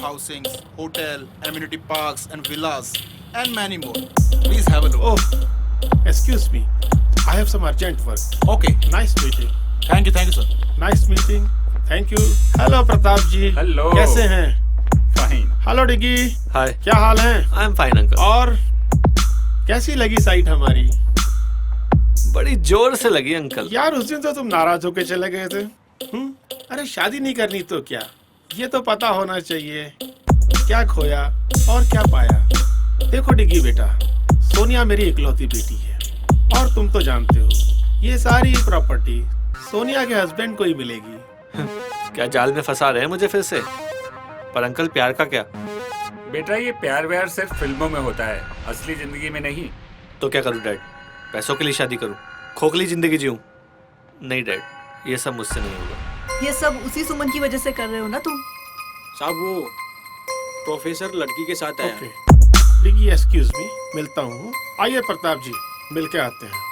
Housing, hotel, amenity parks and villas and many more. Please have a look. Oh, excuse me. I have some urgent work. Okay. Nice meeting. Thank you, sir. Nice meeting. Thank you. Hello Pratap ji. Hello. कैसे हैं? Fine. Hello Diggy. Hi. क्या हाल है? I am fine uncle. और कैसी लगी site हमारी? बड़ी जोर से लगी अंकल। यार उस दिन तो तुम नाराज होके चले गए थे। अरे शादी नहीं करनी तो क्या, ये तो पता होना चाहिए क्या खोया और क्या पाया। देखो डिगी बेटा, सोनिया मेरी इकलौती बेटी है और तुम तो जानते हो ये सारी प्रॉपर्टी सोनिया के हस्बैंड को ही मिलेगी। क्या जाल में फंसा रहे हैं मुझे फिर से? पर अंकल प्यार का क्या? बेटा ये प्यार व्यार सिर्फ फिल्मों में होता है, असली जिंदगी में नहीं। तो क्या करूं डैड? पैसों के लिए शादी करूं? खोखली जिंदगी जीऊं? नहीं डैड, ये सब मुझसे नहीं होगा। ये सब उसी सुमन की वजह से कर रहे हो ना तुम? साहब वो प्रोफेसर लड़की के साथ आया। डिगी एक्सक्यूज मी, मिलता हूँ। आइए प्रताप जी, मिल के आते हैं।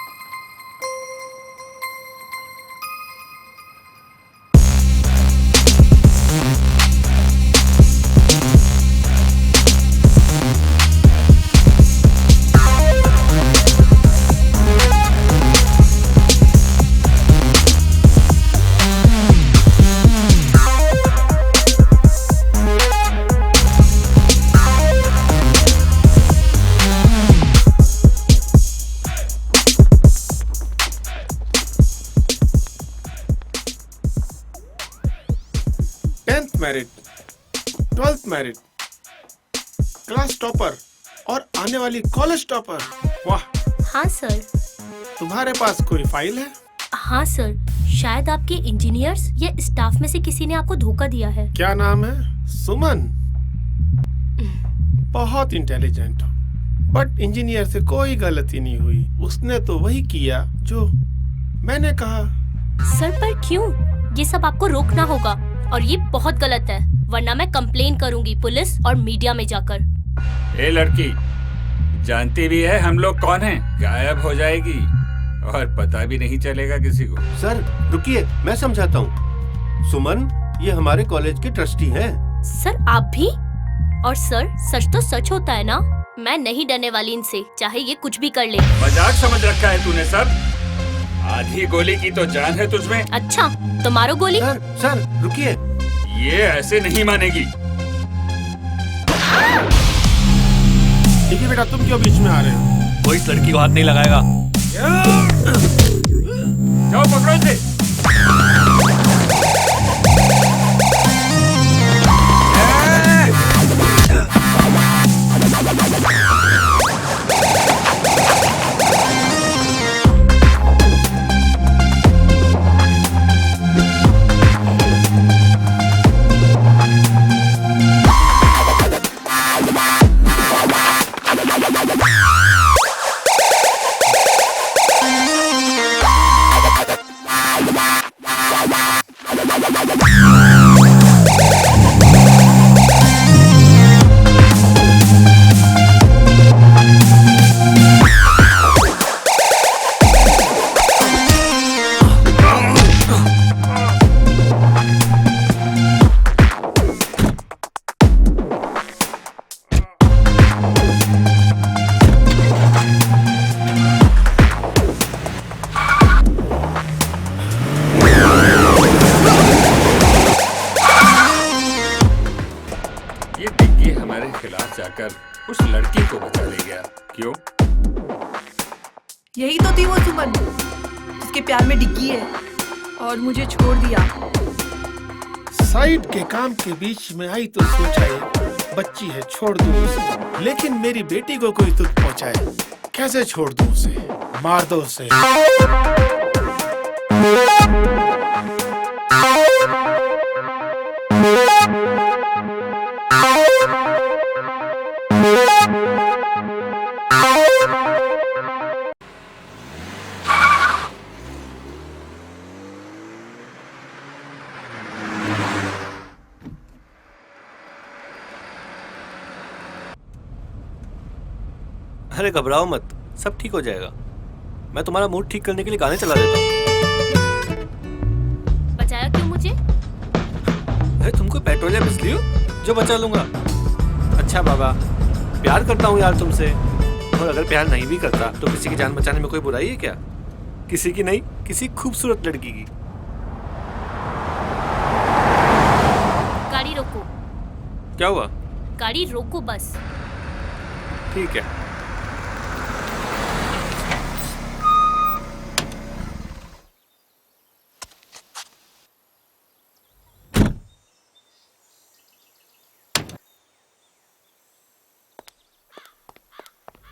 Married, 12th married, class topper और आने वाली कॉलेज टॉपर। वाह। हाँ सर। तुम्हारे पास कोई फाइल है? हाँ सर, शायद आपके इंजीनियर्स या स्टाफ में से किसी ने आपको धोखा दिया है। क्या नाम है? सुमन। बहुत इंटेलिजेंट हो, बट इंजीनियर से कोई गलती नहीं हुई। उसने तो वही किया जो मैंने कहा। सर पर क्यों? ये सब आपको रोकना होगा और ये बहुत गलत है, वरना मैं कंप्लेन करूंगी पुलिस और मीडिया में जाकर। ए लड़की, जानती भी है हम लोग कौन हैं? गायब हो जाएगी और पता भी नहीं चलेगा किसी को। सर रुकिए, मैं समझाता हूँ। सुमन ये हमारे कॉलेज के ट्रस्टी हैं। सर आप भी? और सर सच तो सच होता है ना, मैं नहीं डरने वाली इनसे, चाहे ये कुछ भी कर ले। मजाक समझ रखा है तूने सर? आधी गोली की तो जान है तुझमें। अच्छा तो मारो गोली। सर रुकिए, ये ऐसे नहीं मानेगी। ठीक है बेटा, तुम क्यों बीच में आ रहे हो? कोई इस लड़की को हाथ नहीं लगाएगा। जाओ पकड़ो इसे। उस लड़की को बचा ले गया। क्यों? यही तो थी वो सुमन जिसके प्यार में डिग्गी है और मुझे छोड़ दिया। साइड के काम के बीच में आई तो सोचा ये बच्ची है छोड़ दूं उसे, लेकिन मेरी बेटी को कोई दुख पहुंचाए कैसे छोड़ दूं उसे? मार दो उसे। अरे घबराओ मत, सब ठीक हो जाएगा। मैं तुम्हारा मूड ठीक करने के लिए गाने चला देता हूँ। बचाया क्यों मुझे? अरे तुम कोई पेट्रोल या बिजली हो जो बचा लूंगा? अच्छा बाबा, प्यार करता हूँ यार तुमसे, और अगर प्यार नहीं भी करता तो किसी की जान बचाने में कोई बुराई है क्या? किसी की नहीं, किसी खूबसूरत लड़की की। क्या हुआ? गाड़ी रोको बस। ठीक है।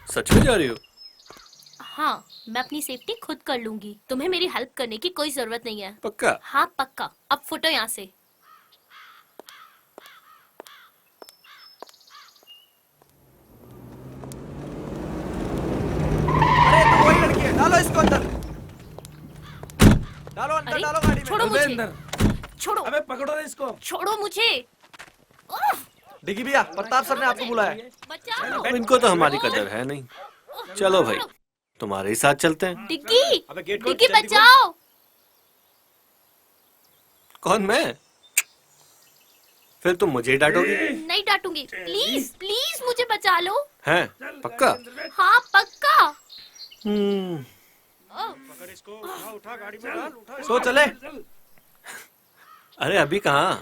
सच में जा रही हो? हाँ, मैं अपनी सेफ्टी खुद कर लूंगी। तुम्हें मेरी हेल्प करने की कोई जरूरत नहीं है। पक्का? हाँ पक्का। अब फुटो यहाँ से। अरे तो वही लड़की है, डालो इसको अंदर। डालो अंदर, अरे, डालो गाड़ी में। छोड़ो मुझे। छोड़ो। अबे पकड़ो ना इसको। छोड़ो मुझे। उफ, डिग्गी भैया, प्रताप सर ने आपको बुलाया। बचाओ। अब इनको तो हमारी कदर है नहीं। चलो भाई, तुम्हारे ही साथ चलते हैं। डिग्गी, अबे गेट खोल, डिग्गी जल्दी खोल। बचाओ। कौन, मैं? फिर तुम मुझे ही डांटोगी? नहीं डांटूंगी। प्लीज प्लीज मुझे बचा लो। हैं? पक्का? हाँ पक्का। पकड़ इसको, उठा गाड़ी में डाल, उठा। सो चले। अरे अभी कहाँ?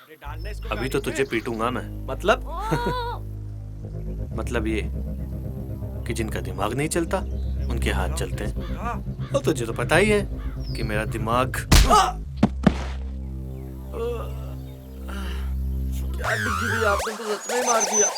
अरे डालने इसको। अभी तो तुझे पीटूंगा मैं। मतलब? मतलब ये कि जिनका दिमाग नहीं चलता उनके हाथ चलते हैं। और तुझे तो पता ही है कि मेरा दिमाग। क्या डिग्गी भैया, आपने तो सच में मार दिया।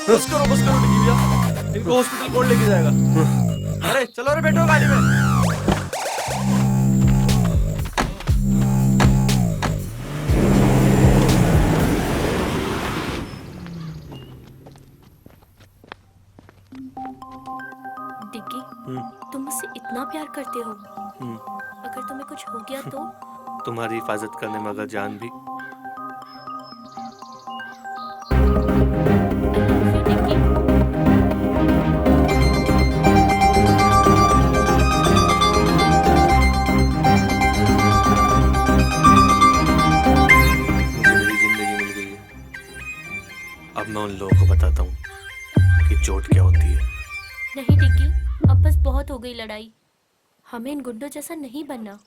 बस करो डिग्गी भैया, इनको हॉस्पिटल कौन लेके जाएगा? अरे चलो रे, बैठो गाड़ी में। डिग्गी, तुम मुझसे इतना प्यार करते हो, अगर तुम्हें कुछ हो गया तो? तुम्हारी हिफाजत करने में अगर जान भी। अब मैं उन लोगों को बताता हूँ कि चोट क्या होती है। नहीं डिग्गी, अब बस बहुत हो गई लड़ाई। हमें इन गुंडों जैसा नहीं बनना।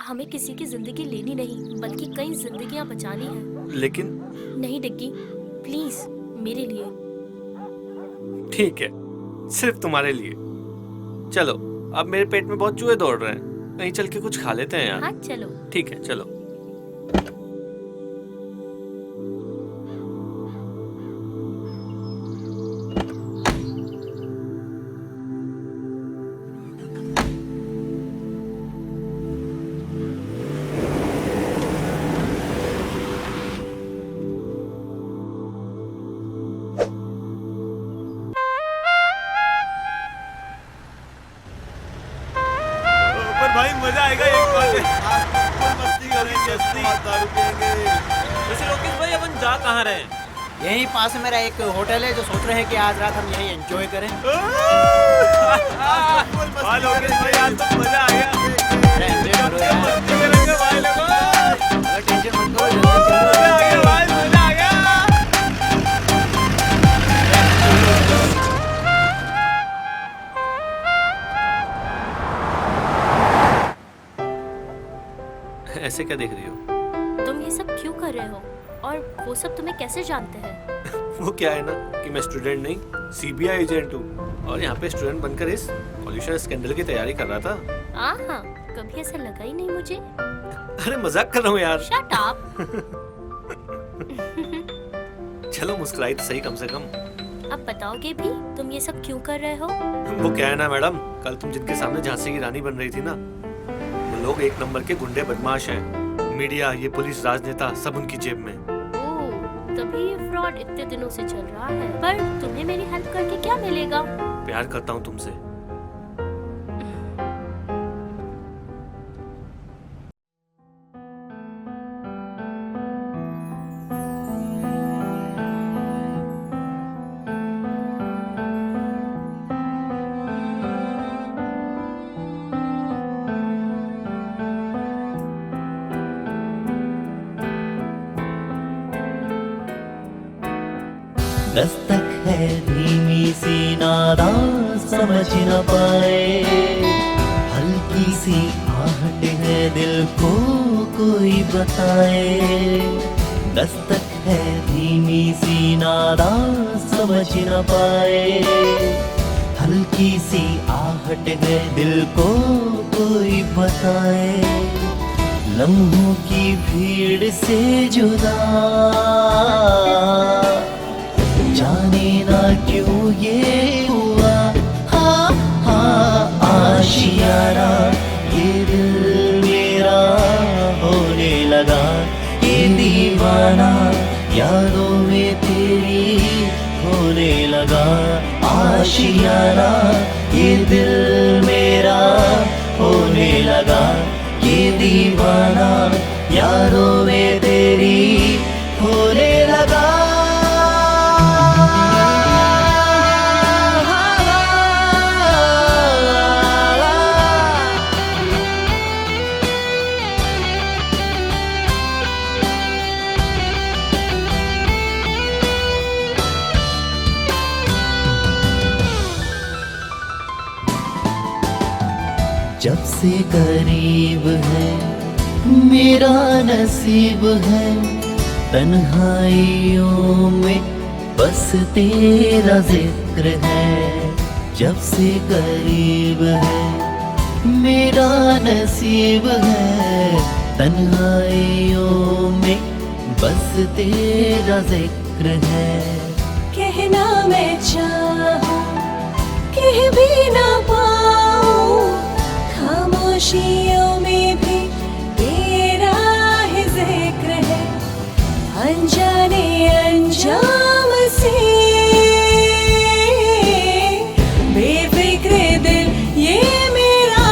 हमें किसी की जिंदगी लेनी नहीं, बल्कि कई जिंदगियां बचानी है। लेकिन नहीं डिग्गी, प्लीज मेरे लिए। ठीक है, सिर्फ तुम्हारे लिए। चलो, अब मेरे पेट में बहुत चूहे दौड़ रहे हैं, कहीं चल के कुछ खा लेते हैं यार। हाँ चलो। ठीक है, चलो। भाई मजा आएगा एक बार मस्ती करेंगे, दारू पिएंगे। वैसे लोकेश भाई, अपन जा कहाँ रहे हैं? यहीं पास में मेरा एक होटल है, जो सोच रहे हैं कि आज रात हम यहीं एंजॉय करें। लोकेश भाई, आज तो मजा आ गया। टेंशन मत करो, ऐसे क्या देख रही हो? तुम ये सब क्यों कर रहे हो? और वो सब तुम्हें कैसे जानते हैं? वो क्या है ना कि मैं स्टूडेंट नहीं, सीबीआई एजेंट हूँ, और यहाँ पे स्टूडेंट बनकर इस पॉल्यूशन स्कैंडल की तैयारी कर रहा था। हाँ, कभी ऐसा लगा ही नहीं मुझे। अरे मजाक कर रहा हूँ यार। Shut up. चलो मुस्कुराई तो सही कम से कम। अब बताओगे भी तुम ये सब क्यों कर रहे हो? वो क्या है ना मैडम, कल तुम जिनके सामने झांसी की रानी बन रही थी ना, वो लोग एक नंबर के गुंडे बदमाश हैं। मीडिया, ये पुलिस, राजनेता सब उनकी जेब में। तभी ये फ्रॉड इतने दिनों से चल रहा है। पर तुम्हें मेरी हेल्प करके क्या मिलेगा? प्यार करता हूँ तुमसे। दस्तक है धीमी सी नादा समझ न पाए, हल्की सी आहट है दिल को कोई बताए। दस्तक है धीमी सी नादा समझ न पाए, हल्की सी आहट है दिल को कोई बताए। लम्हों की भीड़ से जुदा जाने ना क्यों ये हुआ, हाँ हाँ आशियाना ये दिल मेरा होने लगा। ये दीवाना यादों में तेरी होने लगा। आशियाना ये दिल मेरा होने लगा। ये दीवाना यादों में तेरी होने लगा। जब से करीब है मेरा नसीब है, तन्हाइयों में बस तेरा जिक्र है। जब से करीब है मेरा नसीब है, तन्हाइयों में बस तेरा जिक्र है। कहना मैं चाहूं कह भी ना पाऊं, खामोशियों में भी तेरा ही जिक्र है। अनजाने अंजाम से बेफिक्र दिल ये मेरा,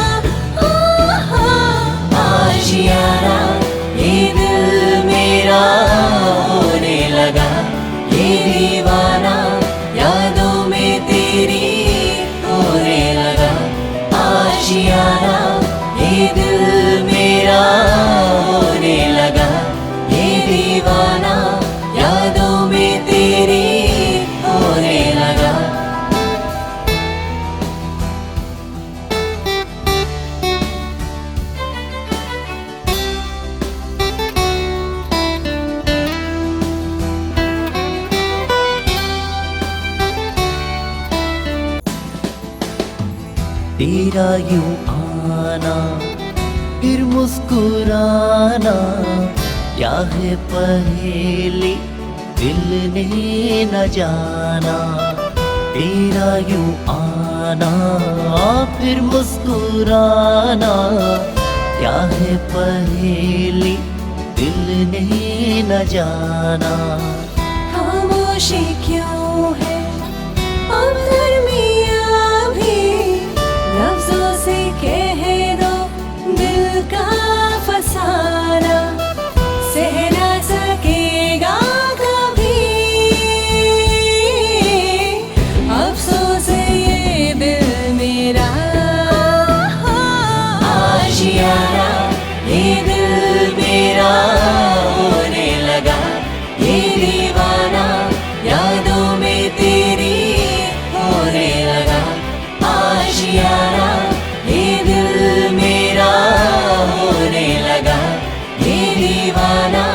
आशियाना ये दिल मेरा होने लगा। ये दीवाना यादों में तेरी होने लगा। आशियाना ये दिल मेरा होने लगा। ये दीवाना यादों में तेरी होने लगा। तेरा यूं आना फिर मुस्कुराना, क्या है पहेली दिल ने न जाना। तेरा यूं आना फिर मुस्कुराना, क्या है पहेली दिल ने न जाना। खामोशी क्यों है अब दरमियां भी, लफ्जों से कह दो दिल का फसाना। सह ना सकेगा कभी अफसोस ये दिल मेरा। आशियाना ये दिल मेरा होने लगा। ये दीवाना यादों में तेरी होने लगा। आशियाना ये दिल मेरा होने लगा। ये दीवाना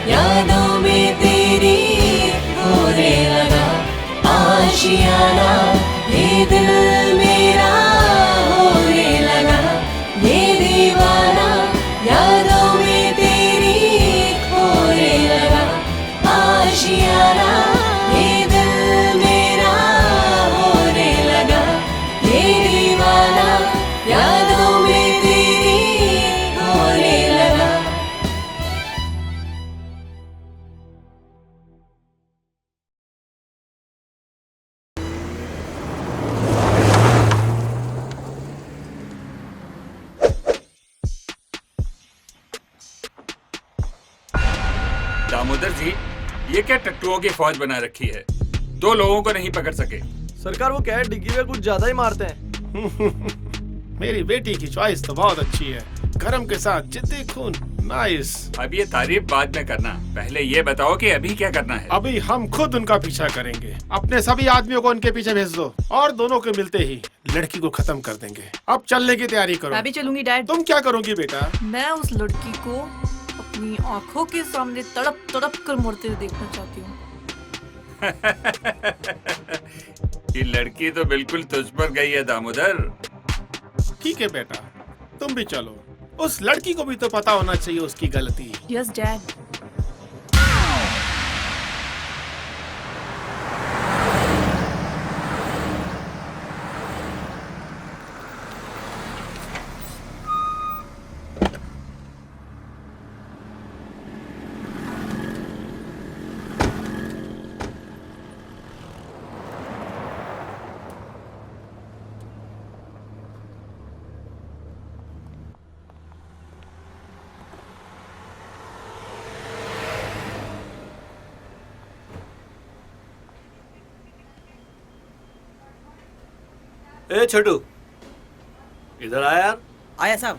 यादों में तेरी होने लगा। आशियाना ये दिल मेरा होने लगा। ये दीवाना यादों में तेरी होने लगा। आशियाना ये दिल मेरा होने लगा। ये दीवाना यादों में तेरी होने लगा। दामोदर जी, ये क्या टट्टुओं की फौज बना रखी है? 2 लोगों को नहीं पकड़ सके। सरकार, वो क्या है, डिग्गी में कुछ ज्यादा ही मारते हैं। मेरी बेटी की चॉइस तो बहुत अच्छी है, गरम के साथ जिद्दी खून, नाइस। अब ये तारीफ बाद में करना, पहले ये बताओ कि अभी क्या करना है? अभी हम खुद उनका पीछा करेंगे। अपने सभी आदमियों को उनके पीछे भेज दो और दोनों के मिलते ही लड़की को खत्म कर देंगे। अब चलने की तैयारी करो। मैं भी चलूंगी डैड। तुम क्या करोगी बेटा? मैं उस लड़की को अपनी आंखों के सामने तड़प तड़प कर मरते हुए देखना चाहती हूँ। ये लड़की तो बिल्कुल तुझ पर गई है दामोदर। ठीक है बेटा, तुम भी चलो। उस लड़की को भी तो पता होना चाहिए उसकी गलती। Yes dad. ए छोटू, इधर आया यार। आया साहब।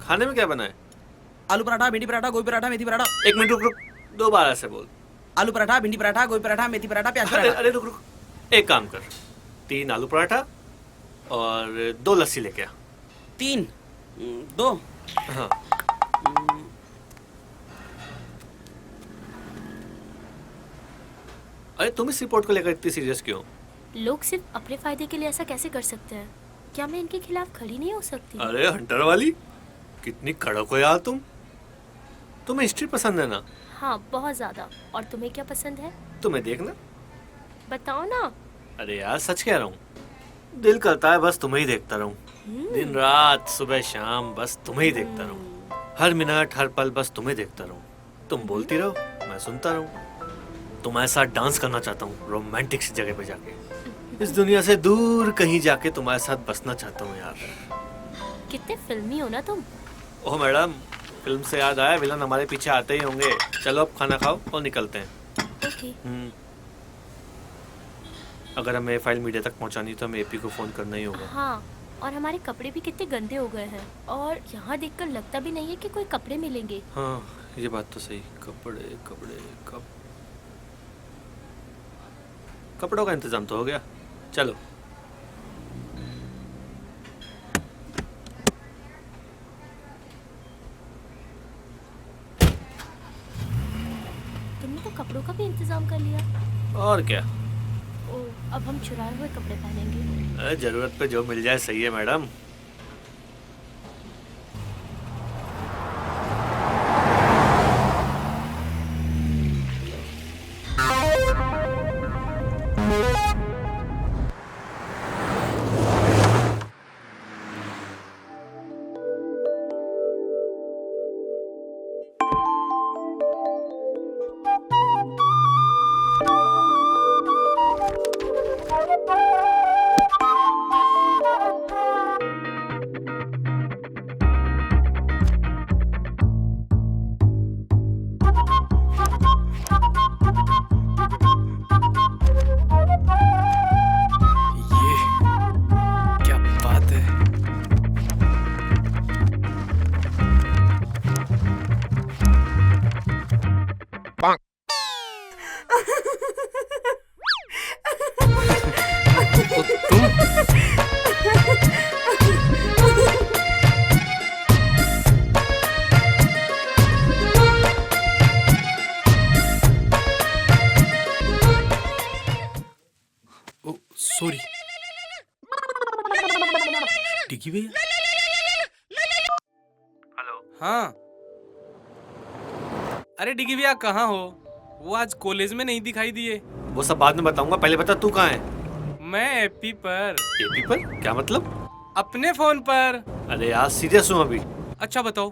खाने में क्या बना है? आलू पराठा, भिंडी पराठा, गोभी पराठा, मेथी पराठा। 1 मिनट रुक रुक, 2 बार ऐसे बोल। आलू पराठा, भिंडी पराठा, गोभी पराठा, मेथी पराठा, प्याज अरे पराठा। अरे रुक रुक, एक काम कर, 3 आलू पराठा और 2 लस्सी लेके आ। 3, 2। हाँ। अरे तुम इस रिपोर्ट को लेकर इतनी सीरियस क्यों? लोग सिर्फ अपने फायदे के लिए ऐसा कैसे कर सकते हैं? क्या मैं इनके खिलाफ खड़ी नहीं हो सकती? अरे हंटर वाली, कितनी कड़क हो यार तुम। तुम्हें हिस्ट्री पसंद है ना? हाँ, बहुत ज्यादा। और तुम्हें क्या पसंद है? तुम्हें देखना। बताओ ना। अरे यार सच कह रहा हूँ, दिल करता है बस तुम्हें ही देखता रहूं। दिन रात, सुबह शाम, बस तुम्हें ही देखता रहूं। हर मिनट, हर पल बस तुम्हें देखता रहूं। तुम बोलती रहो, मैं सुनता रहूं। तुम्हारे साथ डांस करना चाहता हूँ, रोमांटिक सी जगह पे जाके। इस दुनिया से दूर कहीं जाके तुम्हारे साथ बसना चाहता हूँ यार। कितने फिल्मी हो ना तुम। ओह मैडम, फिल्म से याद आया, विलन हमारे पीछे आते ही होंगे। चलो अब खाना खाओ और निकलते हैं। ओके। अगर हमें फाइल मीडिया तक पहुंचानी तो हमें एपी को फोन करना ही होगा। हाँ, और हमारे कपड़े भी कितने गंदे हो गए हैं और यहाँ देखकर लगता भी नहीं है कि कोई कपड़े मिलेंगे। हाँ, ये बात तो सही। कपड़े कपड़े कपड़ों का इंतजाम तो हो गया। चलो। तुमने तो कपड़ों का भी इंतजाम कर लिया। और क्या। ओ, अब हम चुराए हुए कपड़े पहनेंगे। जरूरत पे जो मिल जाए सही है मैडम। सॉरी। टिकी भैया। हेलो। हाँ, अरे डिगी भैया कहाँ हो? वो आज कॉलेज में नहीं दिखाई दिए। वो सब बाद में बताऊंगा, पहले बता तू कहाँ है? मैं एपी पर। एपी पर? क्या मतलब? अपने फोन पर। अरे यार सीरियस हूँ अभी। अच्छा बताओ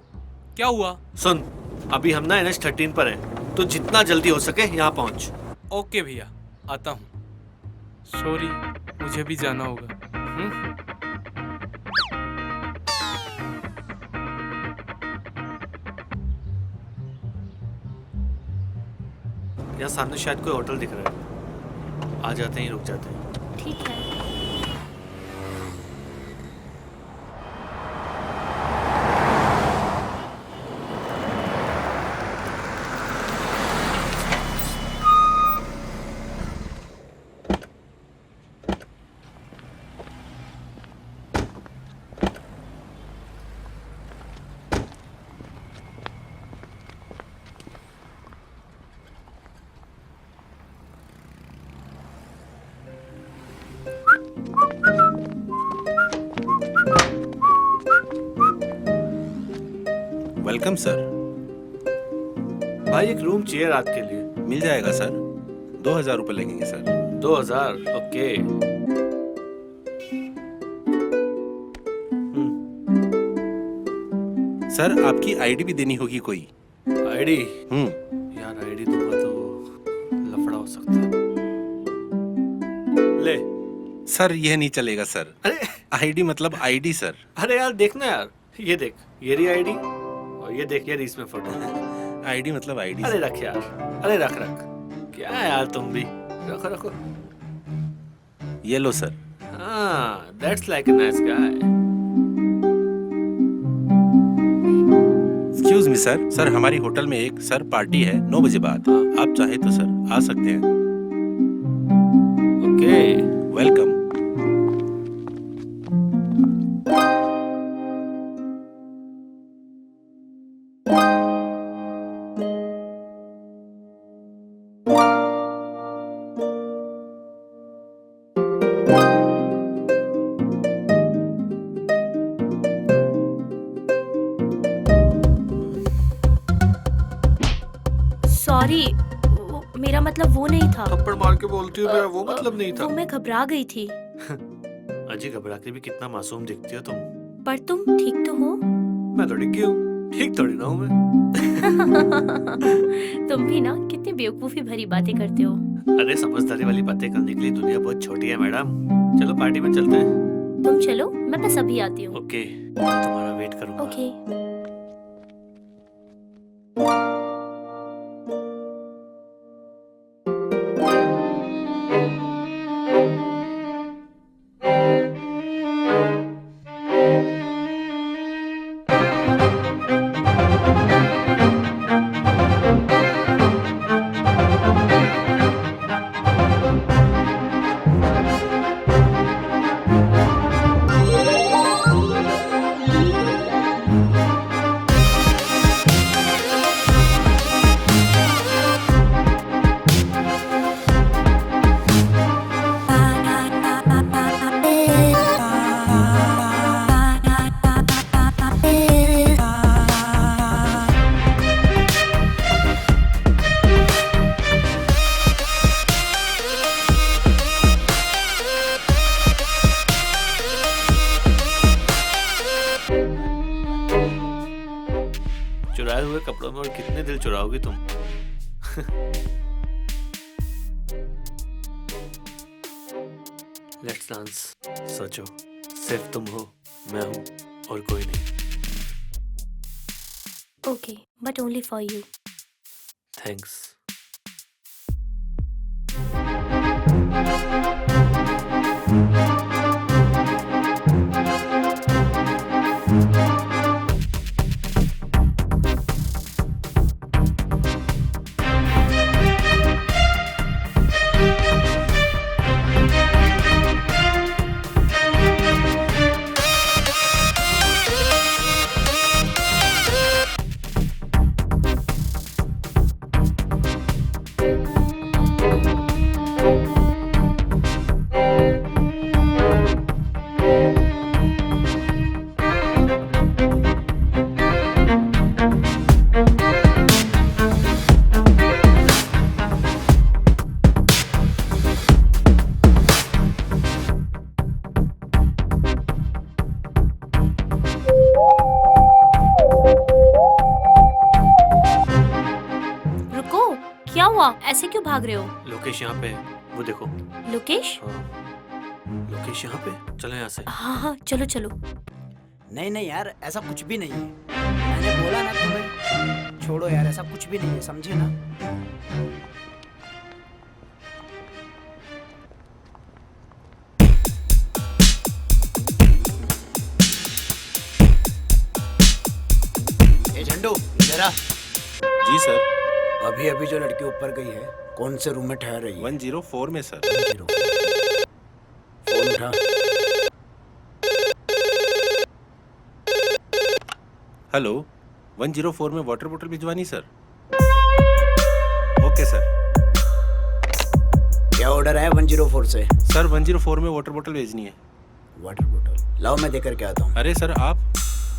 क्या हुआ? सुन, अभी हम ना NH13 पर हैं, तो जितना जल्दी हो सके यहाँ पहुँच। ओके भैया, आता हूँ। सॉरी, मुझे भी जाना होगा। यहाँ सामने शायद कोई होटल दिख रहा है, आ जाते हैं, रुक जाते हैं। ठीक है। Welcome sir. भाई एक रूम चाहिए रात के लिए। मिल जाएगा सर, 2000 रुपये लगेंगे सर। 2000? ओके। सर आपकी आईडी भी देनी होगी कोई। आईडी? यार आईडी दूंगा तो लफड़ा हो सकता है। ले। सर यह नहीं चलेगा सर। अरे आईडी मतलब आईडी सर। अरे यार देखना यार, ये देख, ये रही आईडी, और ये देख, ये रही इसमें फोटो। आईडी मतलब आईडी। अरे रख यार, अरे रख रख, क्या है यार तुम भी, रखो रखो। ये लो सर। हाँ, that's like a nice guy. Excuse me sir, sir हमारी होटल में एक सर पार्टी है 9 बजे बाद। आप चाहे तो सर आ सकते हैं। Okay, welcome. सॉरी, मेरा मतलब वो नहीं था। थप्पड़ मार के बोलती हूँ, मेरा वो मतलब नहीं था। वो मैं घबरा गई थी। अजी घबरा के भी कितना मासूम दिखती हो तुम। पर तुम ठीक तो हो? मैं तो डिग्गी हूँ, ठीक थोड़ी ना हूँ मैं। तुम भी ना कितनी बेवकूफी भरी बातें करते हो। अरे समझदारी वाली बातें करने के लिए दुनिया बहुत छोटी है मैडम। चलो पार्टी में चलते हैं। तुम चलो, मैं बस अभी आती हूँ। ओके, मैं तुम्हारा वेट करूँगा। ओके। चुराए हुए कपड़ों में और कितने दिल चुराओगी तुम। Let's dance. सोचो, सिर्फ तुम हो, मैं हूँ और कोई नहीं। Okay, but only for you. Thanks. रुको, क्या हुआ? ऐसे क्यों भाग रहे हो? लोकेश यहाँ पे है। वो देखो। लोकेश? लोकेश यहाँ पे? चलो यहाँ से। हाँ हाँ चलो चलो। नहीं नहीं यार, ऐसा कुछ भी नहीं है। मैंने बोला ना तुम्हें, छोड़ो यार, ऐसा कुछ भी नहीं है, समझे ना? ए झंडू, इधर आ। जी सर। अभी अभी जो लड़की ऊपर गई है, कौन से रूम में ठहर रही है? 104 में सर। फोन उठा। हेलो, 104 में वाटर बोतल भिजवानी सर। Okay sir. क्या ऑर्डर है 104 से? सर 104 में वाटर बोतल भेजनी है। वाटर बोतल लाओ, मैं देकर के आता हूँ। अरे सर, आप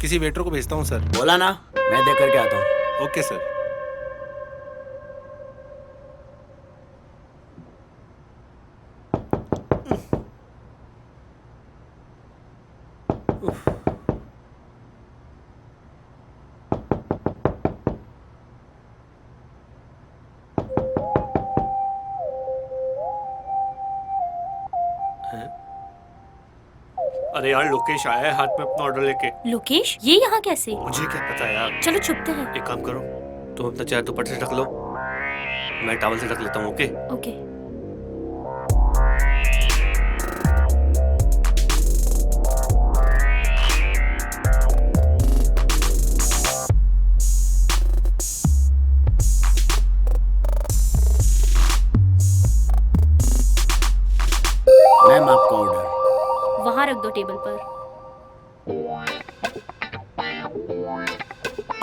किसी वेटर को भेजता हूँ सर। बोला ना, मैं देकर के आता हूँ। Okay sir. अरे यार, लोकेश आया है हाथ में अपना ऑर्डर लेके। लोकेश? ये यहाँ कैसे? मुझे क्या पता यार। चलो छुपते हैं। एक काम करो, तुम अपना चेहरा दुपट्टे से ढक लो, मैं टॉवल से ढक लेता हूँ। Okay okay. मैम, आपका ऑर्डर। वहाँ रख दो टेबल पर।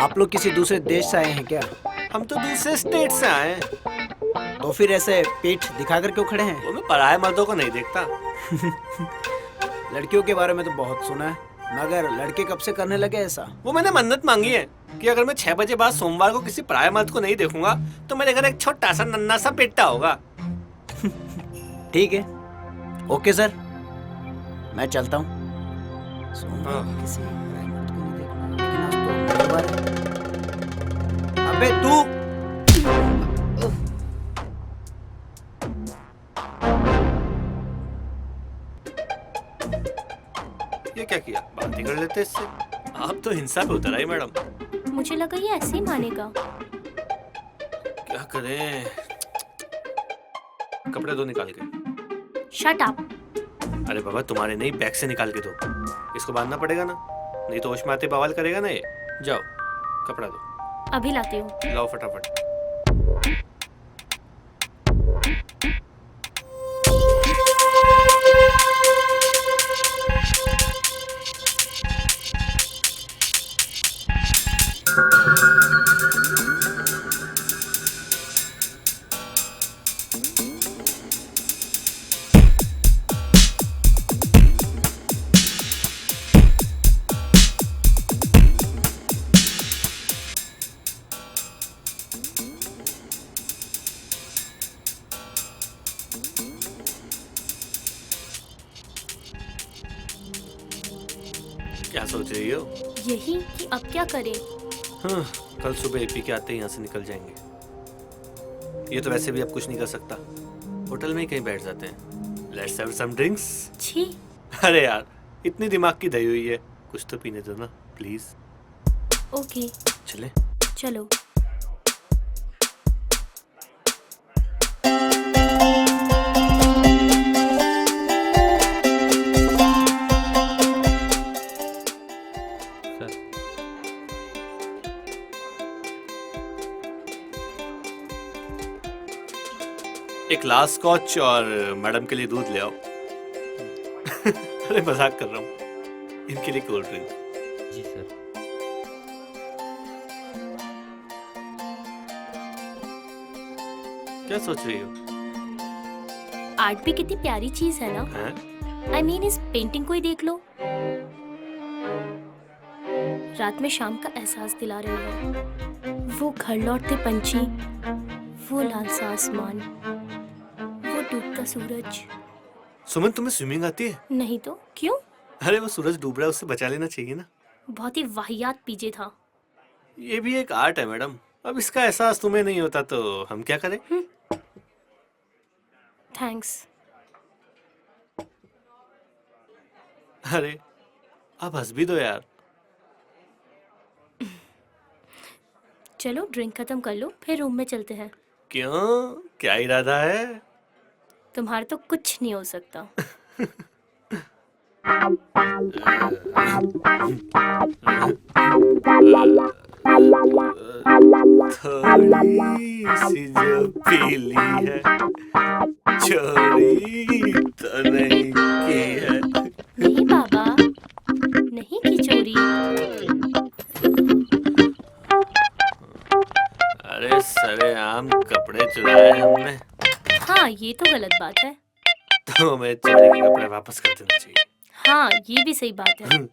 आप लोग किसी दूसरे देश से आए हैं क्या? हम तो दूसरे स्टेट से आए हैं। तो फिर ऐसे पीठ दिखाकर क्यों खड़े हैं? वो मैं पराये मर्दों को नहीं देखता। लड़कियों के बारे में तो बहुत सुना है, मगर लड़के कब से करने लगे ऐसा? वो मैंने मन्नत मांगी है कि अगर मैं 6 बजे बाद सोमवार को किसी पराये मर्द को नहीं देखूंगा तो मेरे घर एक छोटा सा नन्ना सा बेटा होगा। ठीक है, ओके सर, मैं चलता हूँ। अबे तू! ये क्या किया? बात ही कर लेते इससे। आप तो हिंसा पे उतर आई मैडम। मुझे लगा ये ऐसे ही मानेगा। क्या करें? कपड़े दो निकाल के। Shut up. अरे बाबा, तुम्हारे नहीं, बैग से निकाल के दो। इसको बांधना पड़ेगा ना, नहीं तो होश में आते बवाल करेगा ना ये। जाओ, कपड़ा दो। अभी लाती हूँ। लाओ फटाफट। क्या सोच रही हो? यही कि अब क्या करें। हाँ, कल सुबह एपी के आते ही यहाँ से निकल जाएंगे। ये तो वैसे भी अब कुछ नहीं कर सकता, होटल में ही कहीं बैठ जाते हैं। Let's have some drinks. छी। अरे यार, इतनी दिमाग की दही हुई है, कुछ तो पीने दो ना प्लीज। ओके चले? चलो। एक ग्लास स्कॉच और मैडम के लिए दूध ले आओ। अरे मजाक कर रहा हूँ, इनके लिए कोल्ड ड्रिंक। जी सर। क्या सोच रही हो? आर्ट भी कितनी प्यारी चीज है ना। I mean, इस पेंटिंग को ही देख लो। रात में शाम का एहसास दिला रही है। वो घर लौटते पंछी, वो लाल सा आसमान, वो डूबता सूरज। सुमन, तुम्हें स्विमिंग आती है? नहीं तो क्यों? अरे वो सूरज डूब रहा है, उससे बचा लेना चाहिए ना। बहुत ही वाहियात पीजे था। ये भी एक आर्ट है मैडम। अब इसका एहसास तुम्हें नहीं होता तो हम क्या करें? थैंक्स। अरे आप हंस भी दो यार। चलो ड्रिंक खत्म कर लो, फिर रूम में चलते हैं। क्यों, क्या इरादा है? तुम्हारा तो कुछ नहीं हो सकता। थोड़ी सी जो पीली है, चोरी तो नहीं की है। नहीं बाबा, नहीं की चोरी। अरे सरेआम कपड़े चुराए हमने, हाँ ये तो गलत बात है। तो हमें चोरी के कपड़े वापस कर देना चाहिए। हाँ ये भी सही बात है।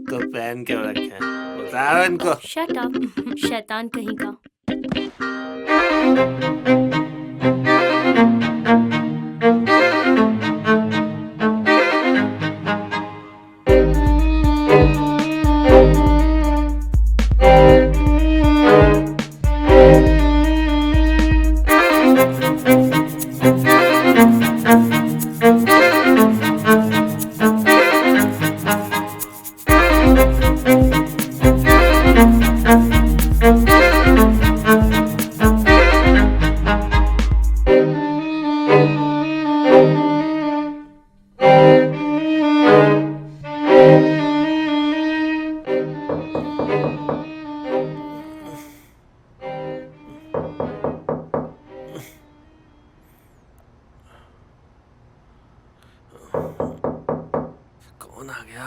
तो पहन क्यों रखे हैं? उतारो इनको। शट अप, शैतान कहीं का। कौन आ गया?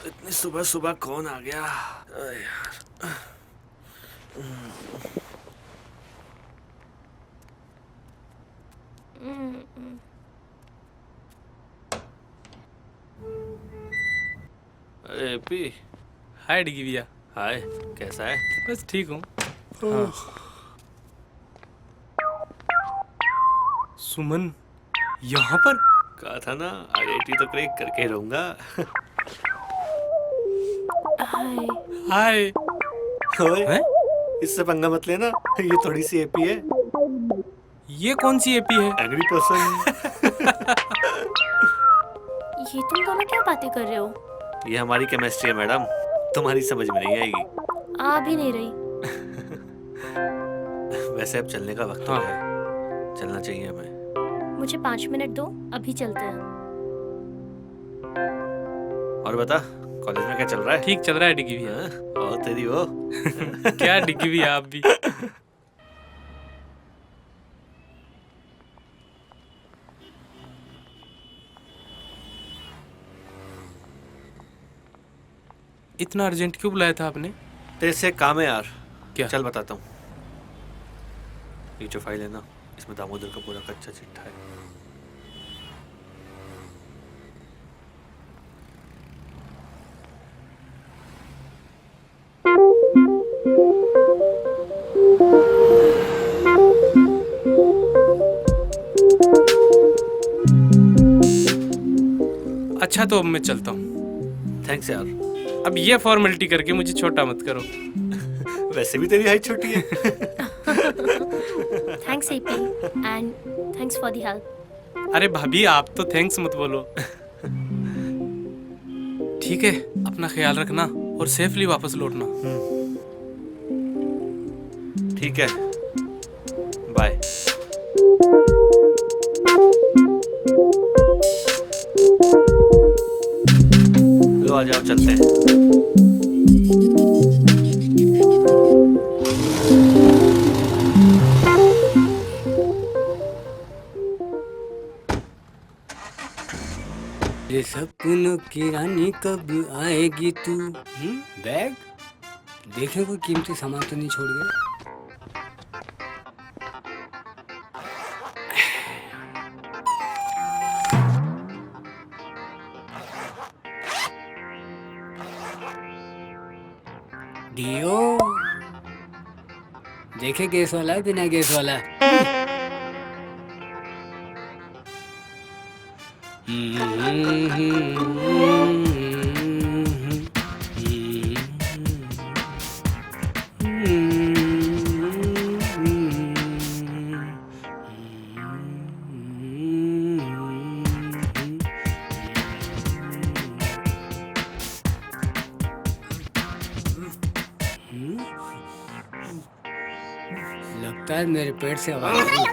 इतनी सुबह सुबह कौन आ गया? यार अरे एपी। हाय डिगी भैया। हाय, कैसा है? बस ठीक हूँ। सुमन यहाँ पर? कहा था ना, आईआईटी तो क्रैक करके रहूंगा। हाय। ओए, इससे पंगा मत लेना, ये थोड़ी सी एपी है। ये कौन सी एपी है? Angry person. ये तुम दोनों क्या बातें कर रहे हो? ये हमारी केमिस्ट्री है मैडम, तुम्हारी समझ में नहीं आएगी। आ भी नहीं रही। वैसे अब चलने का वक्त हो गया है, चलना चाहिए हमें। मुझे 5 मिनट दो, अभी चलते हैं। और बता, कॉलेज में क्या चल रहा है? ठीक चल रहा है डिगी भैया। और तेरी वो क्या डिगी भैया आप भी। इतना अर्जेंट क्यों बुलाया था आपने? तेरे से काम है यार। क्या? चल बताता हूँ। ये जो फाइल है ना, इसमें दामोदर का पूरा कच्चा चिट्ठा है। अच्छा तो अब मैं चलता हूँ। थैंक्स यार। अब ये फॉर्मेलिटी करके मुझे छोटा मत करो। वैसे भी तेरी हाइट छोटी है। Thanks AP and thanks for the help. अरे भाभी आप तो थैंक्स मत बोलो। ठीक है, अपना ख्याल रखना और सेफली वापस लौटना। ठीक है, बाय। लो आ जाओ, चलते हैं। ये सपनों की रानी कब आएगी तू? बैग देखे कोई कीमती सामान तो नहीं छोड़ गया? डियो देखे गैस वाला है बिना गैस वाला? लगता है मेरे पेट से आवाज आ रही है।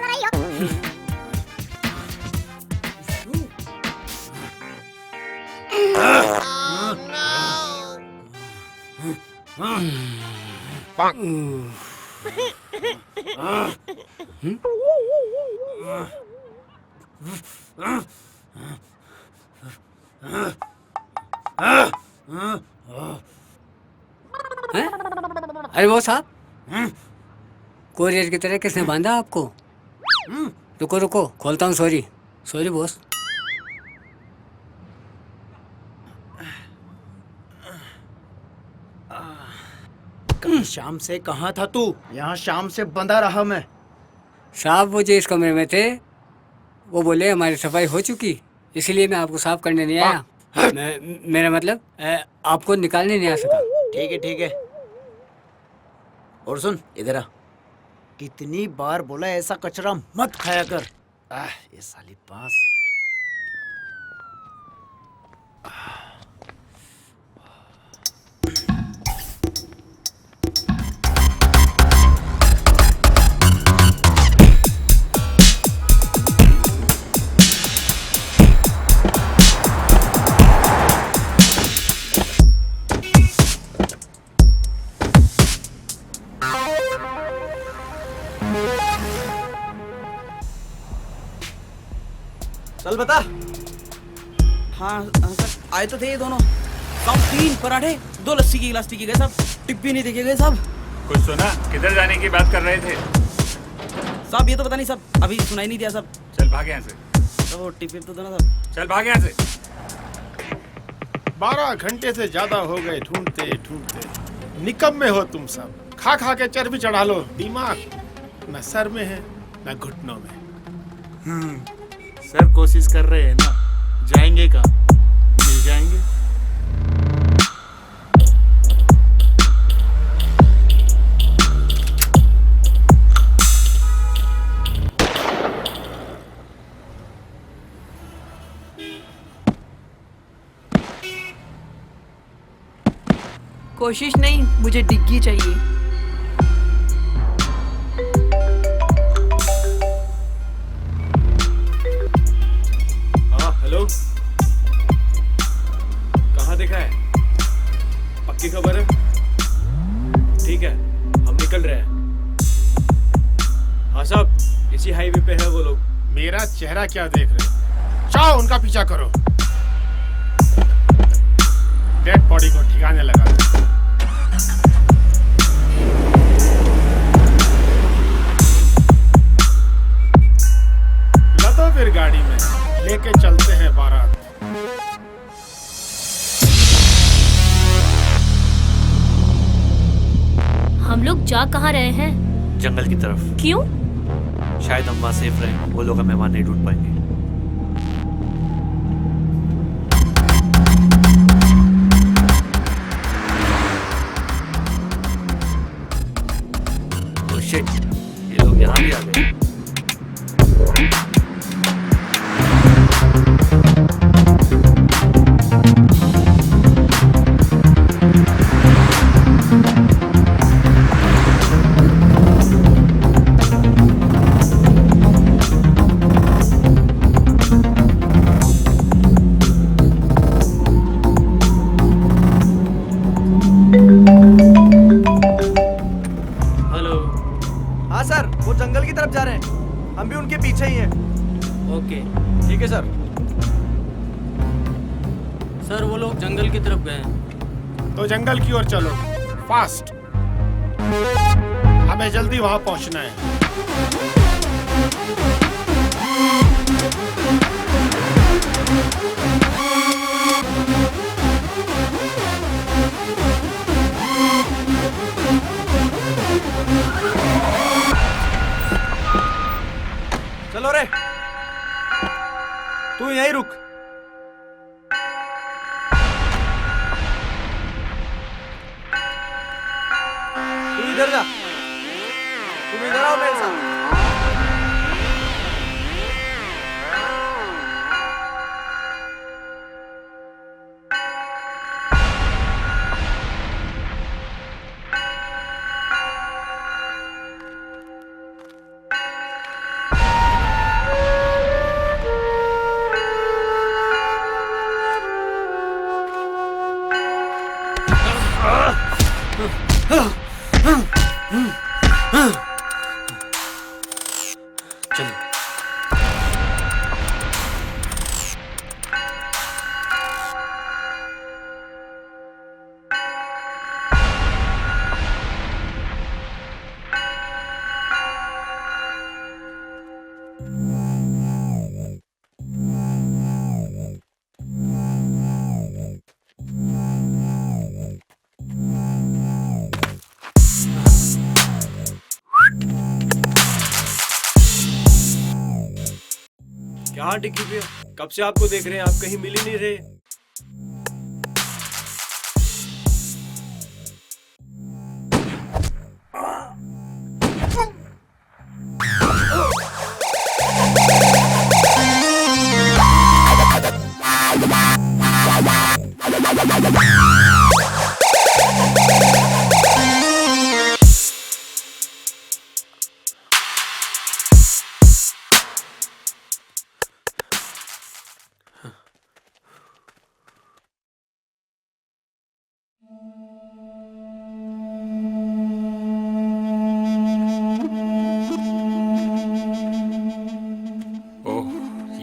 अरे वो साहब, कोरियर की तरह किसने बांधा आपको? रुको रुको, खोलता हूँ। Sorry sorry boss. कल शाम से कहाँ था तू? यहाँ शाम से बंधा रहा मैं। साहब वो जो इस कमरे में थे वो बोले हमारी सफाई हो चुकी, इसलिए मैं आपको साफ करने नहीं आया। मेरा मतलब आपको निकालने नहीं आ सका। ठीक है ठीक है। और सुन इधर आ, कितनी बार बोला ऐसा कचरा मत खाया कर। ये साली बांस। चल बता। हाँ सर, आए तो थे ये दोनों। साहब 3 पराठे, 2 लस्सी की गिलास पी के गए साहब। टिप भी नहीं देखे गए साहब। कुछ सुना? किधर जाने की बात कर रहे थे? साहब ये तो पता नहीं साहब, अभी सुनाई नहीं दिया साहब। चल भाग यहाँ से। तो टिप तो दो ना साहब। चल भाग यहाँ से। 12 घंटे से ज्यादा हो गए ढूंढते ढूंढते। निकम्मे हो तुम सब। खा खा के चर्बी चढ़ा लो। दिमाग न सर में है न घुटनों में। सर कोशिश कर रहे हैं ना, जाएंगे कहाँ? मिल जाएंगे। कोशिश नहीं, मुझे डिग्गी चाहिए। हेलो, कहाँ देखा है? पक्की खबर है? ठीक है, हम निकल रहे हैं। हाँ साहब, इसी हाईवे पे है वो लोग। मेरा चेहरा क्या देख रहे हो? जाओ उनका पीछा करो। डेड बॉडी को ठिकाने लगा दो। लदो फिर गाड़ी में, लेके चलते हैं बारात। हम लोग जा कहाँ रहे हैं? जंगल की तरफ। क्यों? शायद हम वहाँ सेफ रहें, वो लोग हमें वहाँ नहीं ढूंढ पाएंगे। ओह शिट, ये लोग यहाँ भी आ गए। हाँ सर, वो जंगल की तरफ जा रहे हैं। हम भी उनके पीछे ही हैं। ओके, ठीक है सर। सर वो लोग जंगल की तरफ गए हैं। तो जंगल की ओर चलो, फास्ट। हमें जल्दी वहां पहुंचना है। चलो रे, तू यहीं रुक। तू इधर जा। तुम इधर आओ मेरे साथ। यहाँ डिग्गी पे कब से आपको देख रहे हैं, आप कहीं मिल ही नहीं रहे।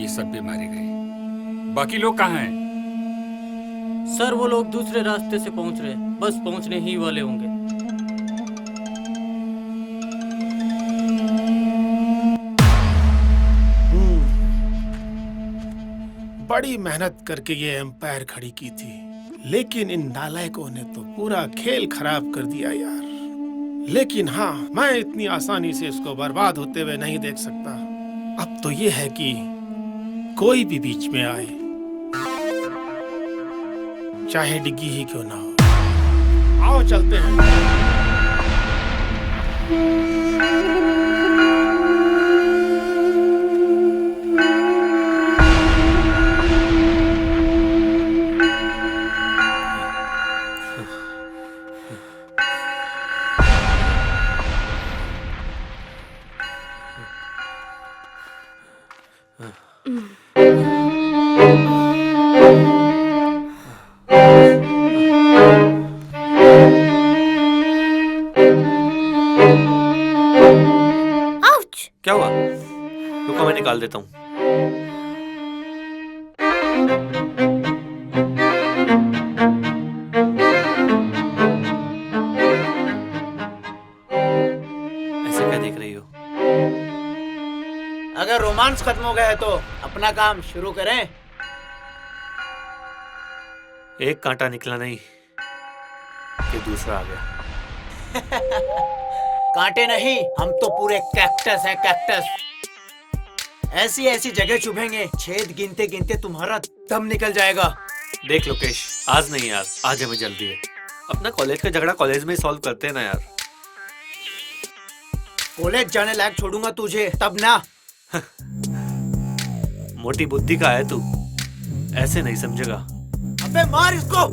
सब भी मारे गए। बाकी लोग कहाँ हैं? सर वो लोग दूसरे रास्ते से पहुंच रहे, बस पहुंचने ही वाले होंगे। बड़ी मेहनत करके ये एम्पायर खड़ी की थी, लेकिन इन नालायकों ने तो पूरा खेल खराब कर दिया यार। लेकिन हाँ, मैं इतनी आसानी से इसको बर्बाद होते हुए नहीं देख सकता। अब तो ये है कि कोई भी बीच में आए, चाहे डिग्गी ही क्यों ना हो। आओ चलते हैं। क्या हुआ? रुको मैं निकाल देता हूँ। ऐसे क्या देख रही हो? अगर रोमांस खत्म हो गया है तो अपना काम शुरू करें। एक कांटा निकला नहीं कि दूसरा आ गया। कांटे नहीं, हम तो पूरे कैक्टस है, कैक्टस। ऐसी ऐसी जगह चुभेंगे, छेद गिनते गिनते तुम्हारा दम निकल जाएगा। देख लोकेश, आज नहीं यार, आज हमें जल्दी है। अपना कॉलेज का झगड़ा कॉलेज में ही सॉल्व करते हैं ना यार। कॉलेज जाने लायक छोड़ूंगा तुझे तब ना। मोटी बुद्धि का है तू, ऐसे नहीं समझेगा। अबे मार इसको।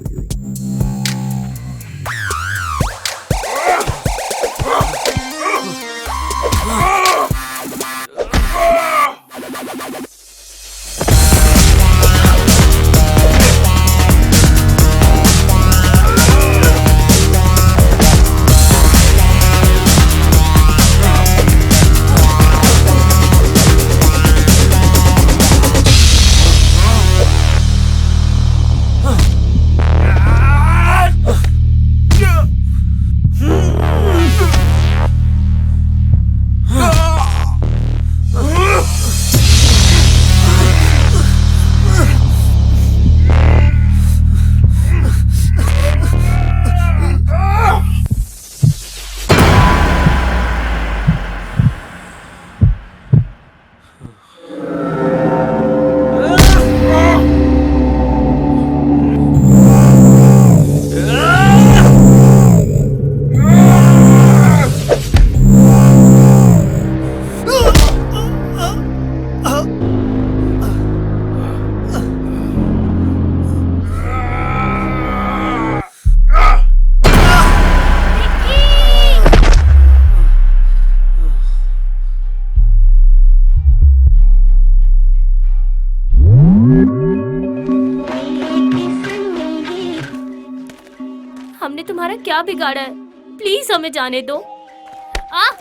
हमने तुम्हारा क्या बिगाड़ा है? प्लीज हमें जाने दो।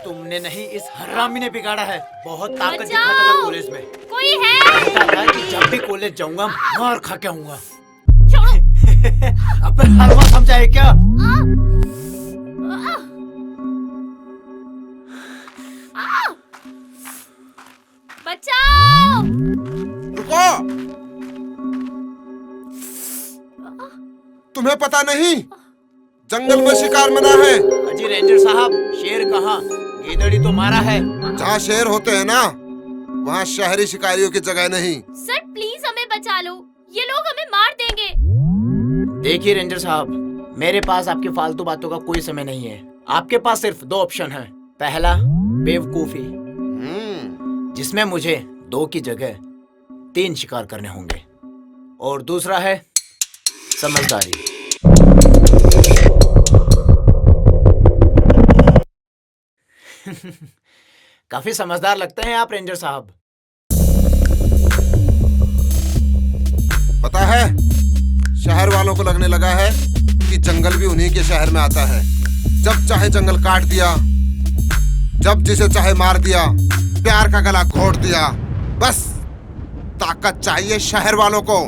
तुमने नहीं, इस हरामी ने बिगाड़ा है। बहुत ताकत दिखाता था कॉलेज में। कोई है? था कि जब भी कॉलेज जाऊंगा मार खा के आऊंगा। अब हलवा समझा है क्या? बचाओ! रुको! तुम्हें पता नहीं जंगल में शिकार मना है। अजी रेंजर साहब, शेर कहाँ? गीदड़ी तो मारा है। जहाँ शेर होते हैं ना, वहाँ शहरी शिकारियों की जगह नहीं। सर प्लीज हमें बचा लो, ये लोग हमें मार देंगे। देखिए रेंजर साहब, मेरे पास आपकी फालतू बातों का कोई समय नहीं है। आपके पास सिर्फ 2 ऑप्शन हैं। पहला बेवकूफी, जिसमें मुझे 2 की जगह 3 शिकार करने होंगे, और दूसरा है समझदारी। काफी समझदार लगते हैं आप रेंजर साहब। पता है, शहर वालों को लगने लगा है कि जंगल भी उन्हीं के शहर में आता है। जब चाहे जंगल काट दिया, जब जिसे चाहे मार दिया, प्यार का गला घोट दिया। बस ताकत चाहिए शहर वालों को।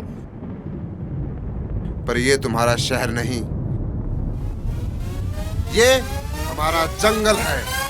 पर ये तुम्हारा शहर नहीं, ये हमारा जंगल है।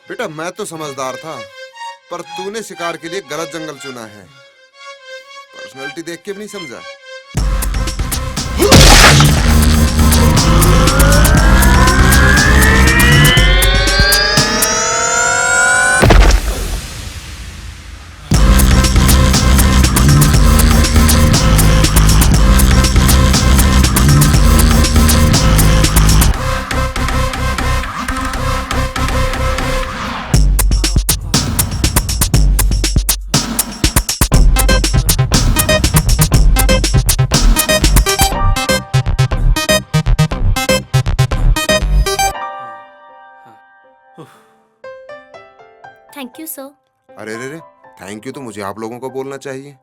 बेटा मैं तो समझदार था, पर तूने शिकार के लिए गलत जंगल चुना है। पर्सनालिटी देख के भी नहीं समझा। Thank you sir. अरे रे रे, थैंक यू तो मुझे आप लोगों को बोलना चाहिए।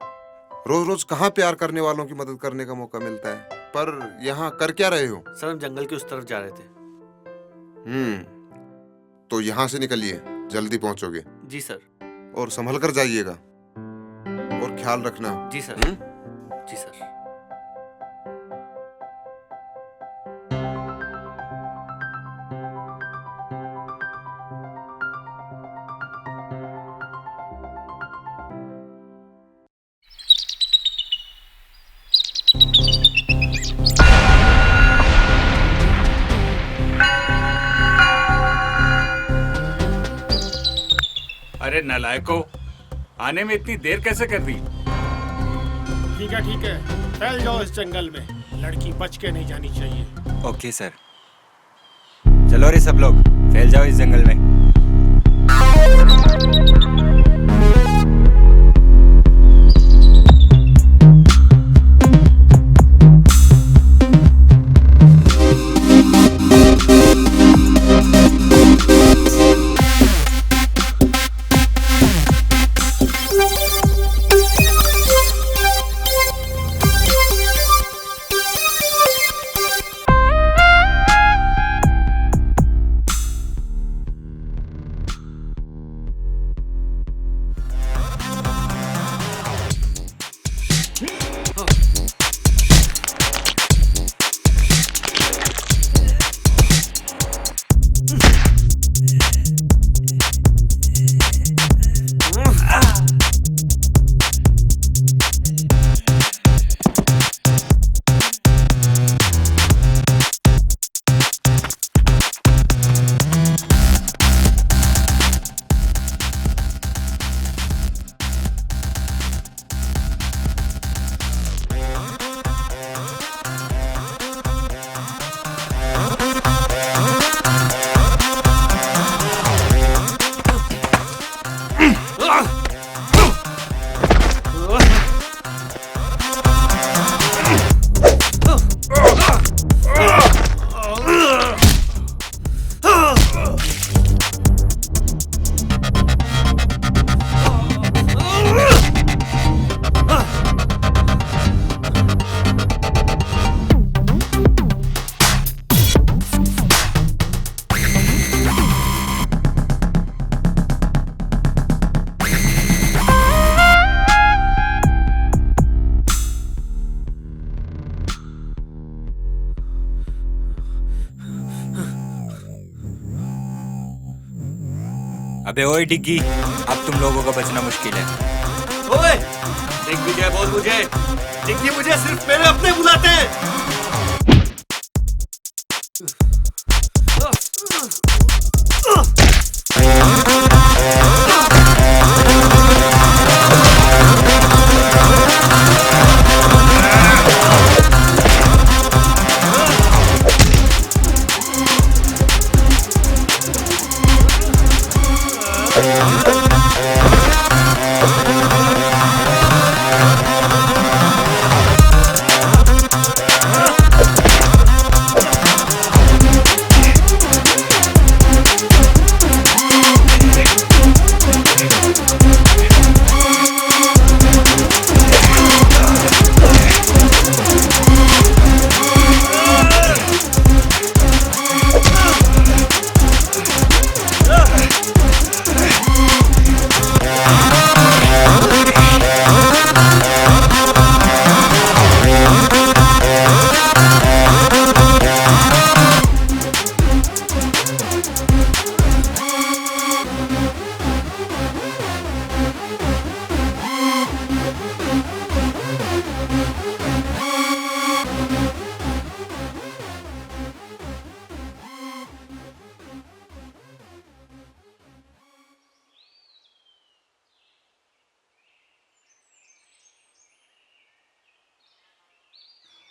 रोज रोज कहाँ प्यार करने वालों की मदद करने का मौका मिलता है। पर यहाँ कर क्या रहे हो? सर हम जंगल की उस तरफ जा रहे थे। तो यहाँ से निकलिए, जल्दी पहुँचोगे। जी सर। और संभल कर जाइएगा, और ख्याल रखना। जी सर। जी सर। अरे नालायको, आने में इतनी देर कैसे कर दी? ठीक है, फैल जाओ इस जंगल में। लड़की बच के नहीं जानी चाहिए। Okay sir. चलो रे सब लोग, फैल जाओ इस जंगल में। अबे ओए डिग्गी, अब तुम लोगों का बचना मुश्किल है। ओए, दिग्विजय बोल मुझे। डिग्गी मुझे सिर्फ मेरे अपने बुलाते हैं।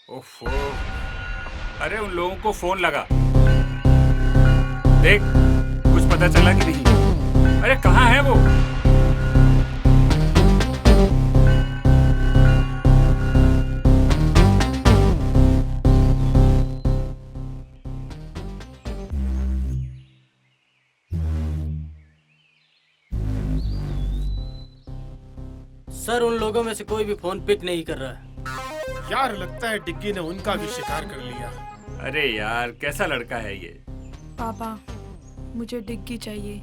ओफो, अरे उन लोगों को फोन लगा, देख कुछ पता चला कि नहीं? अरे कहाँ है वो? सर उन लोगों में से कोई भी फोन पिक नहीं कर रहा है। यार लगता है डिग्गी ने उनका भी शिकार कर लिया। अरे यार कैसा लड़का है ये। पापा, मुझे डिग्गी चाहिए,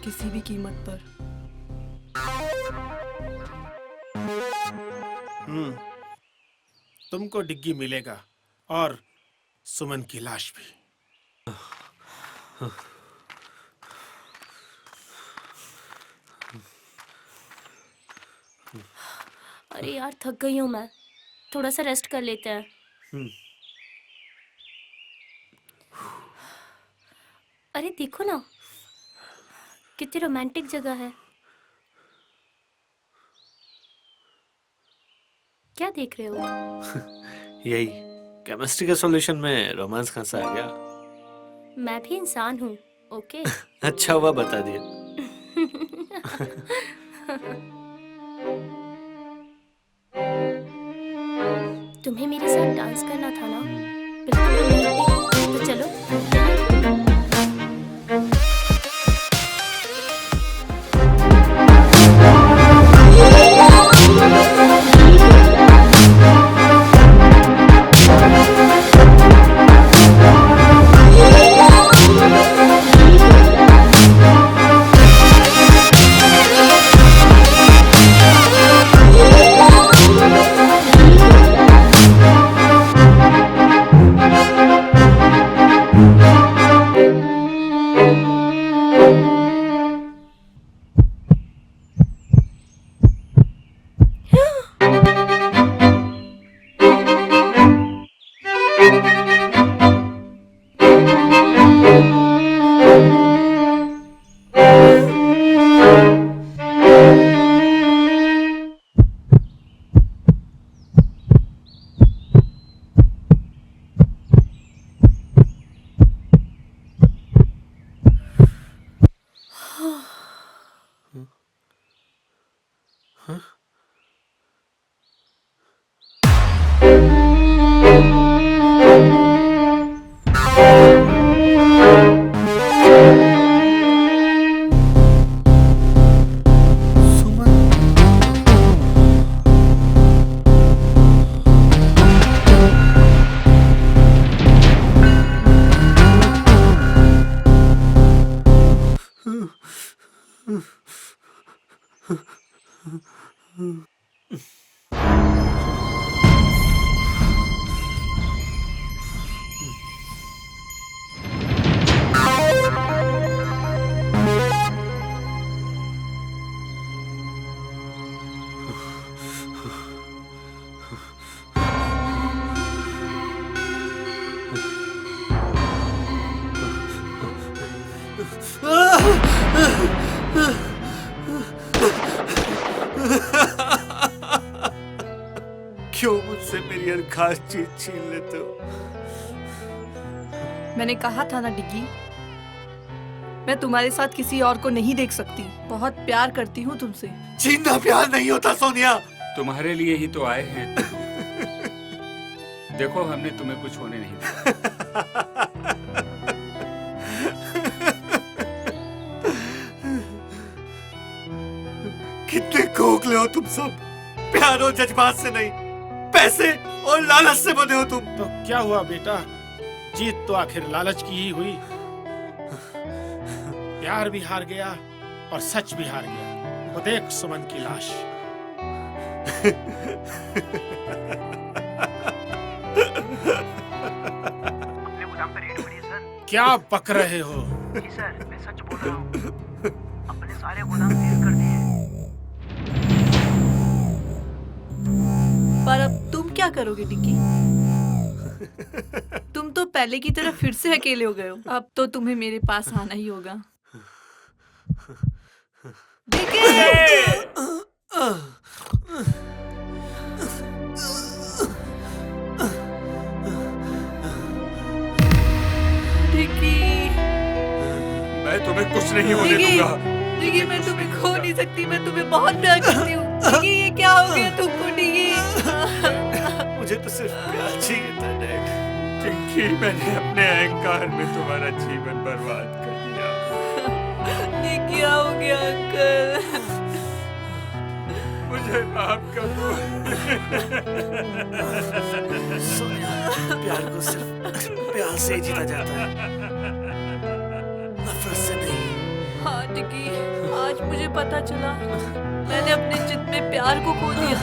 किसी भी कीमत पर। तुमको डिग्गी मिलेगा और सुमन की लाश भी। अरे यार थक गई हूँ मैं, थोड़ा सा रेस्ट कर लेते हैं। अरे देखो ना, कितनी रोमांटिक जगह है। क्या देख रहे हो? यही केमिस्ट्री के सॉल्यूशन में रोमांस कहाँ से आ गया? मैं भी इंसान हूँ, ओके? अच्छा हुआ बता दिया। तुम्हें मेरे साथ डांस करना था ना? बिल्कुल। तो चलो। क्यों मुझसे मेरी हर खास चीज छीन लेते हो? मैंने कहा था ना डिग्गी, मैं तुम्हारे साथ किसी और को नहीं देख सकती। बहुत प्यार करती हूँ तुमसे। छीनना प्यार नहीं होता सोनिया। तुम्हारे लिए ही तो आए हैं। देखो हमने तुम्हें कुछ होने नहीं दिया। कितने खोखले हो तुम सब। प्यार और जज्बात से नहीं, पैसे और लालच से बने हो तुम। तो क्या हुआ बेटा, जीत तो आखिर लालच की ही हुई। प्यार भी हार गया और सच भी हार गया। वो देख सुमन की लाश। क्या बक रहे हो? जी सर, मैं सच बोल रहा हूँ। अपने सारे गोदाम सील कर दिए। पर अब तुम क्या करोगे डिग्गी? तुम तो पहले की तरह फिर से अकेले हो गए हो। अब तो तुम्हें मेरे पास आना ही होगा। डिग्गी, मैं तुम्हें कुछ नहीं होने दूंगा। डिग्गी, मैं तुम्हें खो नहीं सकती। मैं तुम्हें बहुत प्यार करती हूँ। डिग्गी, ये क्या हो गया तुमको डिग्गी? मुझे तो सिर्फ प्यार चाहिए था डैड। चिंकी, मैंने अपने अहंकार में तुम्हारा जीवन बर्बाद कर दिया। ये क्या हो गया अंकल? मुझे माफ कर दो। सोनिया, प्यार को सिर्फ प्यार से ही जीता जाता है, नफरत से नहीं। हाँ डिग्गी, आज मुझे पता चला मैंने अपने जिद में प्यार को खो दिया।